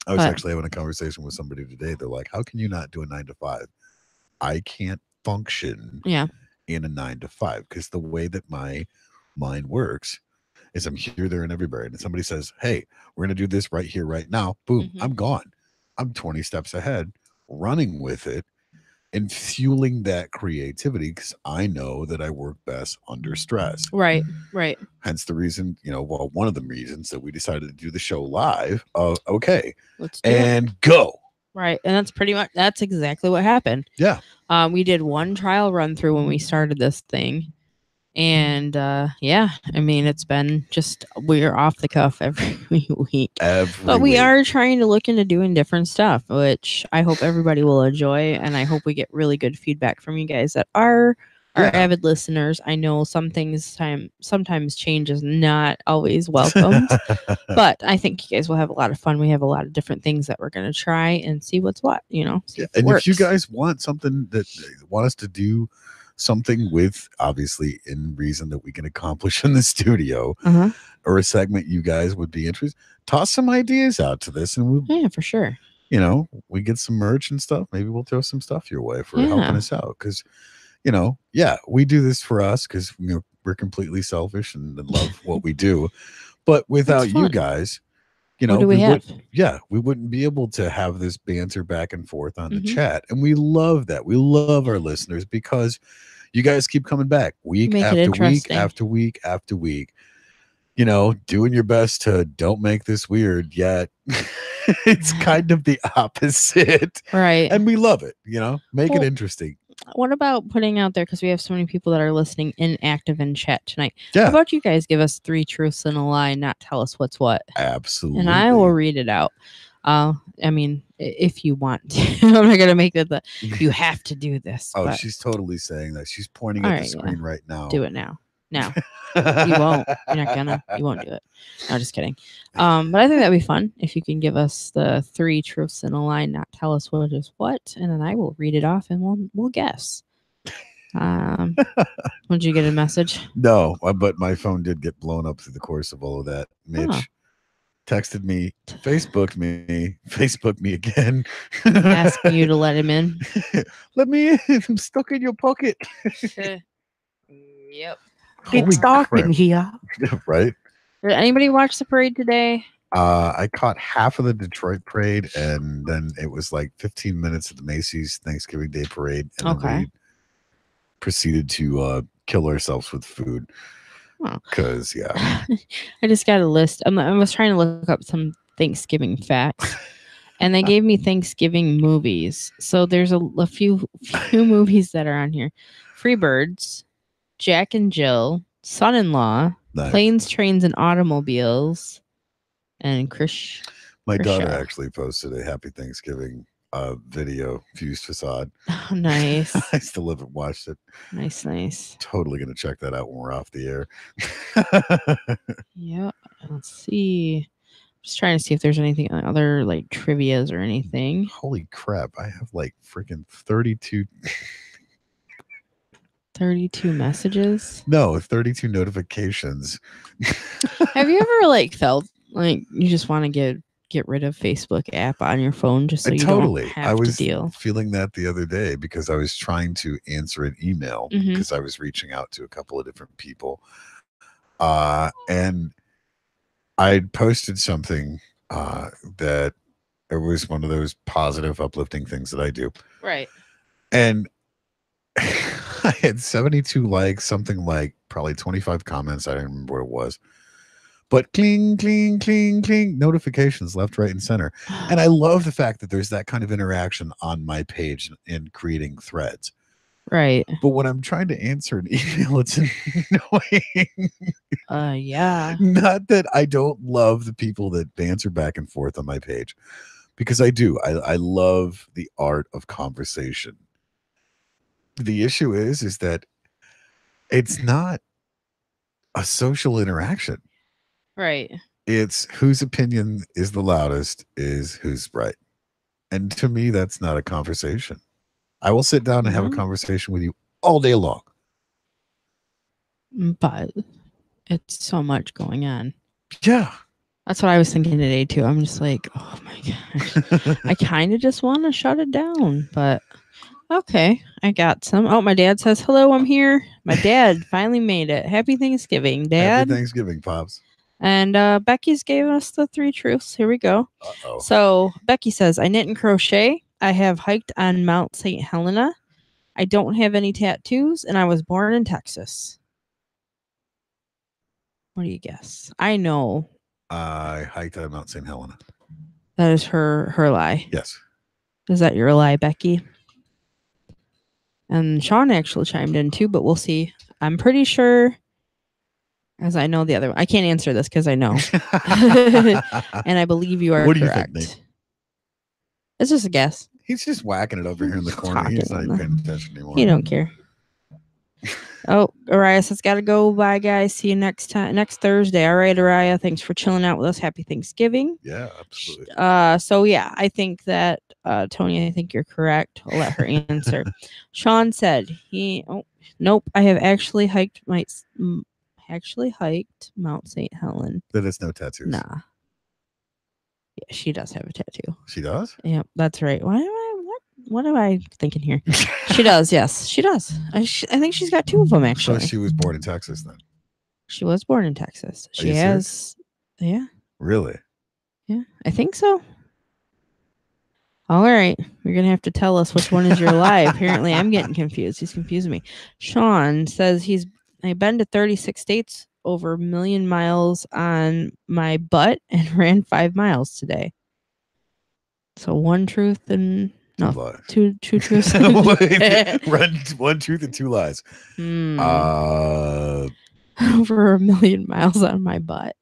I was actually having a conversation with somebody today. They're like, how can you not do a 9 to 5? I can't function in a 9 to 5 because the way that my mind works is I'm here, there, and everywhere. And somebody says, hey, we're going to do this right here, right now. Boom, I'm gone. I'm 20 steps ahead, running with it and fueling that creativity because I know that I work best under stress. Right. Hence the reason, one of the reasons that we decided to do the show live. Okay. Let's do it. Go. Right. And that's exactly what happened. Yeah. We did one trial run through when we started this thing. And I mean, it's been just we're off the cuff every week. But we are trying to look into doing different stuff, which I hope everybody will enjoy. And I hope we get really good feedback from you guys that are avid listeners. I know sometimes change is not always welcomed, but I think you guys will have a lot of fun. We have a lot of different things that we're going to try and see what's what, And if you guys want something that want us to do, something with obviously in reason that we can accomplish in the studio or a segment you guys would be interested, toss some ideas out to this and we'll for sure. We get some merch and stuff. Maybe we'll throw some stuff your way for helping us out. Cause we do this for us because we're completely selfish and love what we do. But without you guys, what do we have? We wouldn't be able to have this banter back and forth on the chat. And we love that. We love our listeners because you guys keep coming back week after week after week after week, doing your best to don't make this weird, yet it's kind of the opposite. Right. And we love it, make it interesting. What about putting out there, because we have so many people that are listening inactive in chat tonight. Yeah. How about you guys give us 3 truths and a lie, not tell us what's what? Absolutely. And I will read it out. I mean, if you want to. I'm not going to make that you have to do this. Oh, she's totally saying that. She's pointing at the screen right now. Do it now. No, you won't. You're not gonna. You won't do it. No, just kidding. But I think that'd be fun if you can give us the 3 truths in a lie, not tell us what is what, and then I will read it off and we'll guess. Did you get a message? No, but my phone did get blown up through the course of all of that. Mitch texted me, Facebook me again, asking you to let him in. Let me in. I'm stuck in your pocket. Yep. It's dark in here. Right? Did anybody watch the parade today? I caught half of the Detroit parade, and then it was like 15 minutes at the Macy's Thanksgiving Day parade, and then we proceeded to kill ourselves with food. Because I just got a list. I was trying to look up some Thanksgiving facts, and they gave me Thanksgiving movies. So there's a few movies that are on here: Freebirds, Jack and Jill, Son-in-Law, Planes, Trains, and Automobiles, and Chris. My daughter actually posted a Happy Thanksgiving video, Fused Facade. Oh, nice. I still haven't watched it. Nice. Totally gonna check that out when we're off the air. Yeah. Let's see. Just trying to see if there's anything other like trivias or anything. Holy crap! I have like freaking 32. 32 messages? No, 32 notifications. Have you ever like felt like you just want to get rid of Facebook app on your phone just so you don't have to deal? Feeling that the other day because I was trying to answer an email because I was reaching out to a couple of different people. And I posted something that it was one of those positive, uplifting things that I do. Right. And I had 72 likes, something like probably 25 comments. I don't remember what it was. But cling, cling, cling, cling, notifications left, right, and center. And I love the fact that there's that kind of interaction on my page in creating threads. Right. But when I'm trying to answer an email, it's annoying. Yeah. Not that I don't love the people that banter back and forth on my page, because I do. I love the art of conversation. The issue is that it's not a social interaction. Right. It's whose opinion is the loudest is who's right. And to me, that's not a conversation. I will sit down and have a conversation with you all day long. But it's so much going on. Yeah. That's what I was thinking today, too. I'm just like, oh, my gosh. I kind of just want to shut it down. But okay, I got some. Oh, my dad says, hello, I'm here. My dad finally made it. Happy Thanksgiving, Dad. Happy Thanksgiving, Pops. And Becky's gave us the 3 truths. Here we go. Uh-oh. So Becky says, I knit and crochet. I have hiked on Mount St. Helena. I don't have any tattoos, and I was born in Texas. What do you guess? I know. I hiked on Mount St. Helena. That is her lie. Yes. Is that your lie, Becky? And Sean actually chimed in too, but we'll see. I'm pretty sure, as I know the other one. I can't answer this because I know. And I believe you are what do correct. You think, Nate? It's just a guess. He's just whacking it over here in the corner. He's not even paying attention anymore. He don't care. Oh, Araya says, gotta go. Bye, guys. See you next Thursday. All right, Araya. Thanks for chilling out with us. Happy Thanksgiving. Yeah, absolutely. So yeah, I think that Tony, I think you're correct. I'll let her answer. Sean said nope. I have actually hiked Mount St. Helen. That is no tattoos. Nah. Yeah, she does have a tattoo. She does? Yep, that's right. What am I thinking here? She does, yes. She does. I think she's got 2 of them, actually. So she was born in Texas, then? She was born in Texas. She has... Yeah. Really? Yeah, I think so. All right. You're going to have to tell us which one is your lie. Apparently, I'm getting confused. He's confusing me. Sean says I've been to 36 states, over 1 million miles on my butt, and ran 5 miles today. So 1 truth and... No, two truths. Run 1 truth and 2 lies. Over 1 million miles on my butt.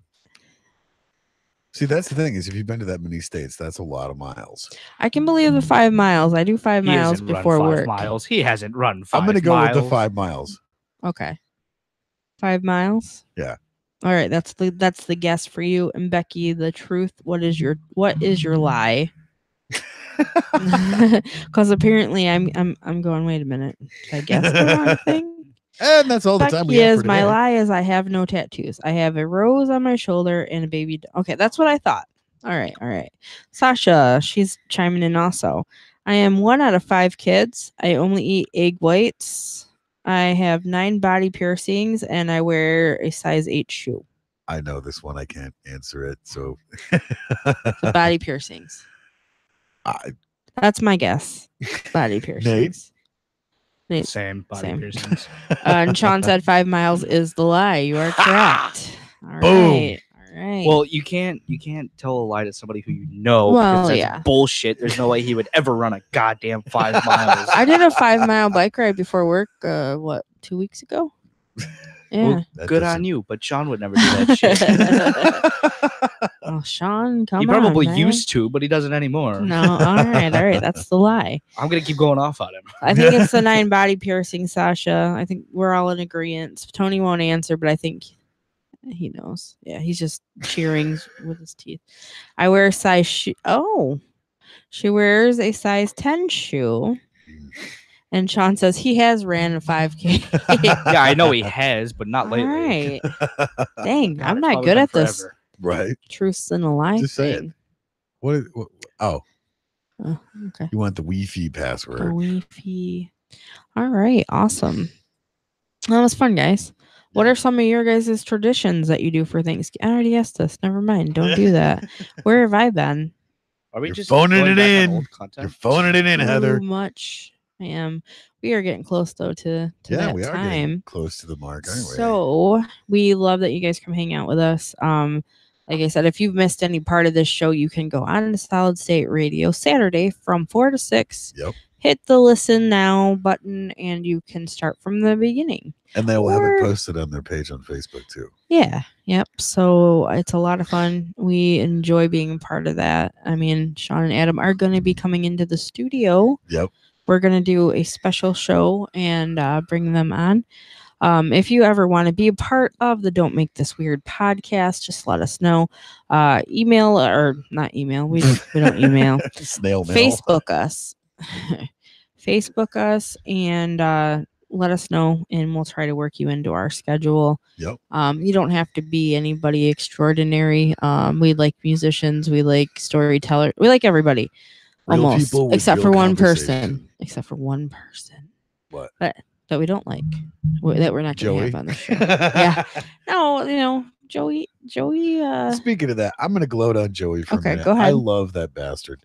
See, that's the thing is if you've been to that many states, that's a lot of miles. I can believe the 5 miles. I do 5 miles before work. Miles. He hasn't run 5 miles. I'm going to go with the 5 miles. Okay. 5 miles? Yeah. All right, that's the guess for you. And Becky, the truth, what is your lie? Because apparently I'm going, wait a minute. Did I guess the wrong thing? And that's all the time we have for my today. lie is I have no tattoos. I have a rose on my shoulder and a baby. Okay, that's what I thought. All right. Sasha, she's chiming in also. I am 1 out of 5 kids. I only eat egg whites. I have 9 body piercings and I wear a size 8 shoe. I know this one. I can't answer it. So The body piercings. That's my guess. Body piercings. Nate. Same body Same. piercings. And Sean said 5 miles is the lie. You are correct. All Boom. right. All right. Well, you can't tell a lie to somebody who you know Well, because that's yeah. bullshit. There's no way he would ever run a goddamn 5 miles. I did a 5-mile bike ride before work. 2 weeks ago? Yeah. Well, good on you, but Sean would never do that shit. Oh, Sean, come on. He probably man. used to, but he doesn't anymore. No, all right. That's the lie. I'm gonna keep going off on him. I think it's the 9 body piercing, Sasha. I think we're all in agreement. Tony won't answer, but I think he knows. Yeah, he's just cheering with his teeth. I wear a size shoe. Oh, she wears a size 10 shoe. And Sean says he has ran a 5K. Yeah, I know he has, but not All lately. right. Dang, God, I'm it's not probably good been at this. forever. Right. Truths and a lie Just say it. thing. What? Oh, Oh, okay. you want the Wi-Fi password? The Wi-Fi. All right, awesome. That was fun, guys. What are some of your guys' traditions that you do for Thanksgiving? I already asked this. Never mind. Don't do that. Where have I been? Are we You're just phoning going it back on in. old content? You're phoning it in, Heather. Too much. I am. We are getting close though to that We are getting time. close to the mark, aren't we? So we love that you guys come hang out with us. Like I said, if you've missed any part of this show, you can go on to Solid State Radio Saturday from 4 to 6. Yep. Hit the listen now button and you can start from the beginning. And they will have Or- it posted on their page on Facebook too. Yeah. Yep. So it's a lot of fun. We enjoy being a part of that. I mean, Sean and Adam are going to be coming into the studio. Yep. We're going to do a special show and bring them on. If you ever want to be a part of the Don't Make This Weird podcast, just let us know. Email or not email. We don't email. Snail mail. Facebook us. Facebook us and let us know, and we'll try to work you into our schedule. Yep. You don't have to be anybody extraordinary. We like musicians. We like storytellers. We like everybody. Real Almost, people with except real for one conversation. person. Except for one person. What? That we don't like. That we're not going to Joey? have on the show. Yeah. No, Joey. Speaking of that, I'm going to gloat on Joey for a Okay, minute. go ahead. I love that bastard.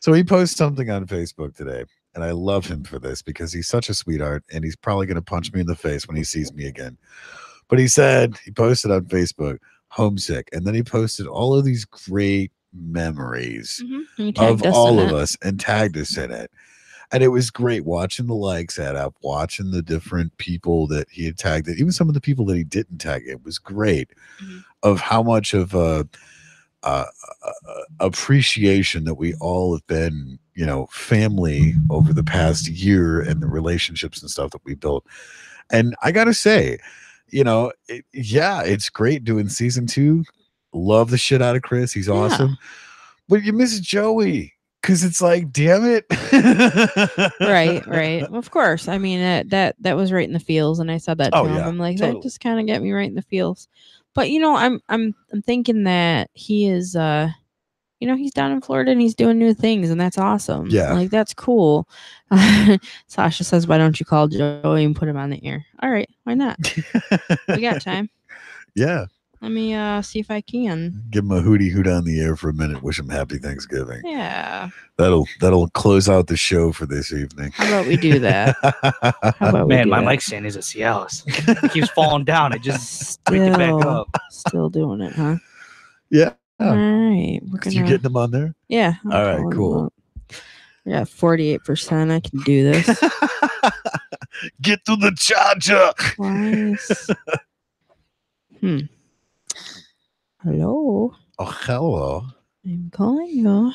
So he posted something on Facebook today, and I love him for this because he's such a sweetheart, and he's probably going to punch me in the face when he sees me again. But he posted on Facebook, homesick, and then he posted all of these great memories of all of us and tagged us in it. And it was great watching the likes add up, watching the different people that he had tagged, even some of the people that he didn't tag. It was great of how much of appreciation that we all have been, family over the past year and the relationships and stuff that we built. And I got to say, it's great doing season 2. Love the shit out of Chris. He's awesome. But you miss Joey. Because it's like, damn it. Right. Of course. I mean, that was right in the feels, and I said that to him. Yeah, I'm like, totally. that just kind of get me right in the feels. But I'm thinking that he is, he's down in Florida and he's doing new things, and that's awesome. Yeah, like that's cool. Sasha says, "Why don't you call Joey and put him on the air?" All right, why not? We got time. Yeah. Let me see if I can. Give him a hootie hoot on the air for a minute. Wish him happy Thanksgiving. Yeah. That'll close out the show for this evening. How about we do that? Man, my mic stand is a Cialis. It keeps falling down. I just pick it back up. Still doing it, huh? Yeah. All right. You getting them on there? Yeah. All right, cool. I got 48%. I can do this. Get to the charger. Twice. Hello. Oh, hello. I'm calling you.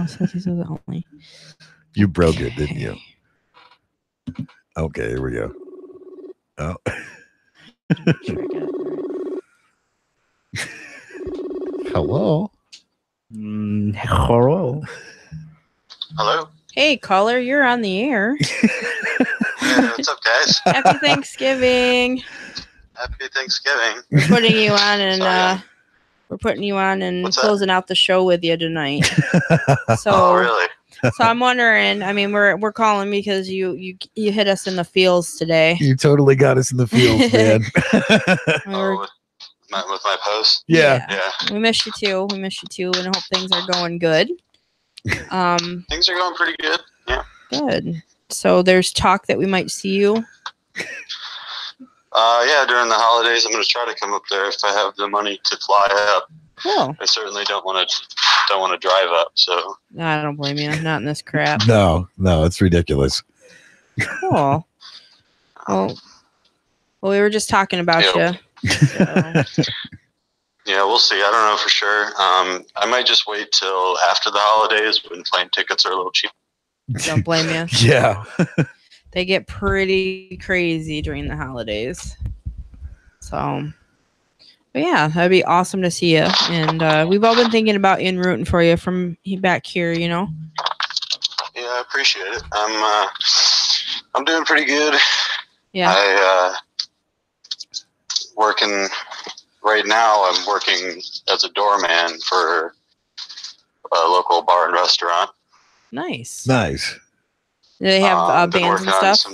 Says he says only. You broke it, didn't you? Okay, here we go. Oh. Hello. Hello. Hello. Hey, caller, you're on the air. Yeah, what's up, guys? Happy Thanksgiving. Happy Thanksgiving. We're putting you on and Sorry. What's What's closing out the show with you tonight. So, Oh, really? so I'm wondering. I mean, we're calling because you hit us in the feels today. You totally got us in the fields, man. Oh, my post. Yeah. Yeah. We miss you too. We miss you too, and hope things are going good. Things are going pretty good. Yeah. Good. So there's talk that we might see you. Yeah, during the holidays, I'm going to try to come up there if I have the money to fly up. Cool. I certainly don't want to drive up. So I don't blame you. Not in this crap. No, it's ridiculous. Cool. Well, we were just talking about Yep. you. So. Yeah, we'll see. I don't know for sure. I might just wait till after the holidays when plane tickets are a little cheap. Don't blame you. Yeah. They get pretty crazy during the holidays. So, but yeah, that'd be awesome to see you. And we've all been thinking about you and rooting for you from back here, you know? Yeah, I appreciate it. I'm doing pretty good. Yeah. Working right now. I'm working as a doorman for a local bar and restaurant. Nice. Nice. Do they have Been bands and working on stuff?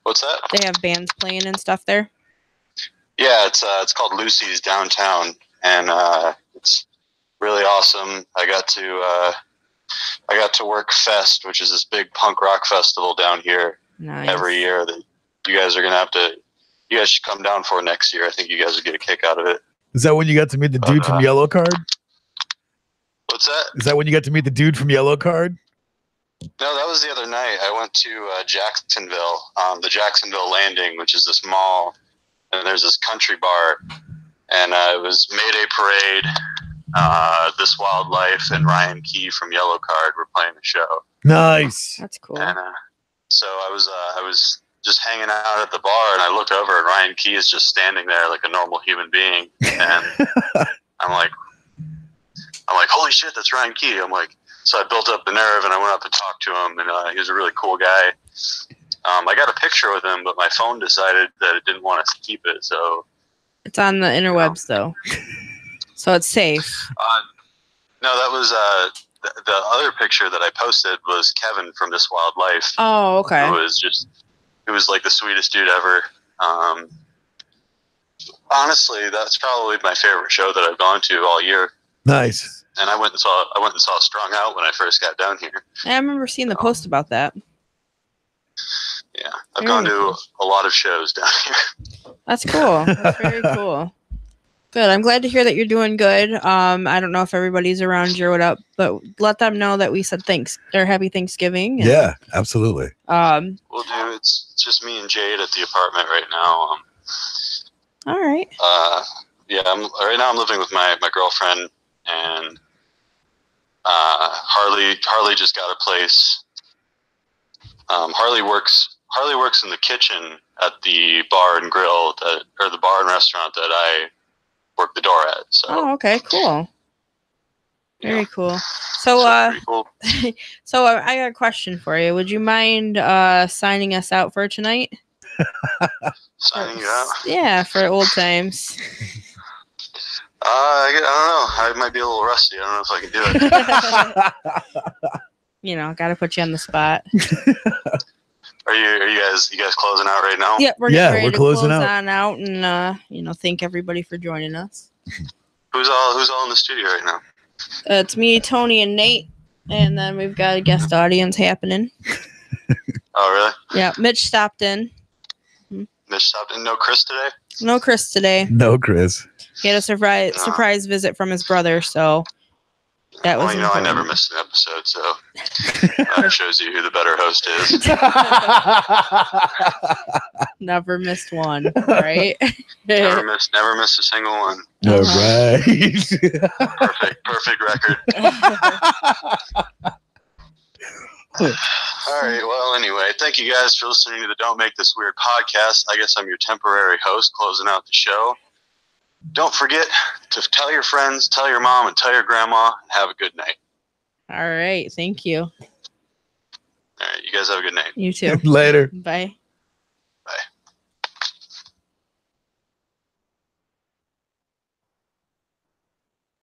What's that? They have bands playing and stuff there? Yeah, it's called Lucy's downtown, and it's really awesome. I got to work Fest, which is this big punk rock festival down here Nice. every year that you guys are gonna have to. You guys should come down for next year. I think you guys would get a kick out of it. Is that when you got to meet the dude from Yellow Card? What's that? Is that when you got to meet the dude from Yellow Card? No, that was the other night. I went to Jacksonville, the Jacksonville Landing, which is this mall, and there's this country bar, and it was Mayday Parade, This Wildlife, and Ryan Key from Yellow Card were playing the show. Nice. That's cool. And so I was just hanging out at the bar, and I looked over, and Ryan Key is just standing there like a normal human being, and I'm like, holy shit, that's Ryan Key. I'm like. So I built up the nerve, and I went up and talked to him, and he was a really cool guy. I got a picture with him, but my phone decided that it didn't want to keep it. So It's on the interwebs, though. So it's safe. No, that was the other picture that I posted was Kevin from This Wildlife. Oh, okay. It was like the sweetest dude ever. Honestly, that's probably my favorite show that I've gone to all year. Nice. And I went and saw Strung Out when I first got down here. I remember seeing the post about that. Yeah, I've gone to a lot of shows down here. That's cool. That's very cool. Good. I'm glad to hear that you're doing good. I don't know if everybody's around you or what up, but let them know that we said thanks or happy Thanksgiving. And, yeah, absolutely. Well, dude, it's just me and Jade at the apartment right now. All right. Yeah, right now I'm living with my girlfriend, and Harley just got a place. Harley works in the kitchen at the bar and grill or the bar and restaurant that I work the door at. So. Oh, okay, cool. Very cool. So, pretty cool. So I got a question for you. Would you mind signing us out for tonight? Signing you out? Yeah, for old times. I don't know. I might be a little rusty. I don't know if I can do it. You know, got to put you on the spot. Are you guys closing out right now? Yep, we're closing close out. on out, and thank everybody for joining us. Who's all in the studio right now? It's me, Tony, and Nate, and then we've got a guest audience happening. Oh, really? Yeah, Mitch stopped in. Mitch stopped in. No Chris today? No Chris today. No, Chris. He had a surprise visit from his brother, so that was. Well, I never missed an episode, so that shows you who the better host is. Never missed one, right? never missed a single one. All right. Perfect record. All right. Well, anyway, thank you guys for listening to the Don't Make This Weird podcast. I guess I'm your temporary host, closing out the show. Don't forget to tell your friends, tell your mom, and tell your grandma. Have a good night. All right. Thank you. All right. You guys have a good night. You too. Later. Bye.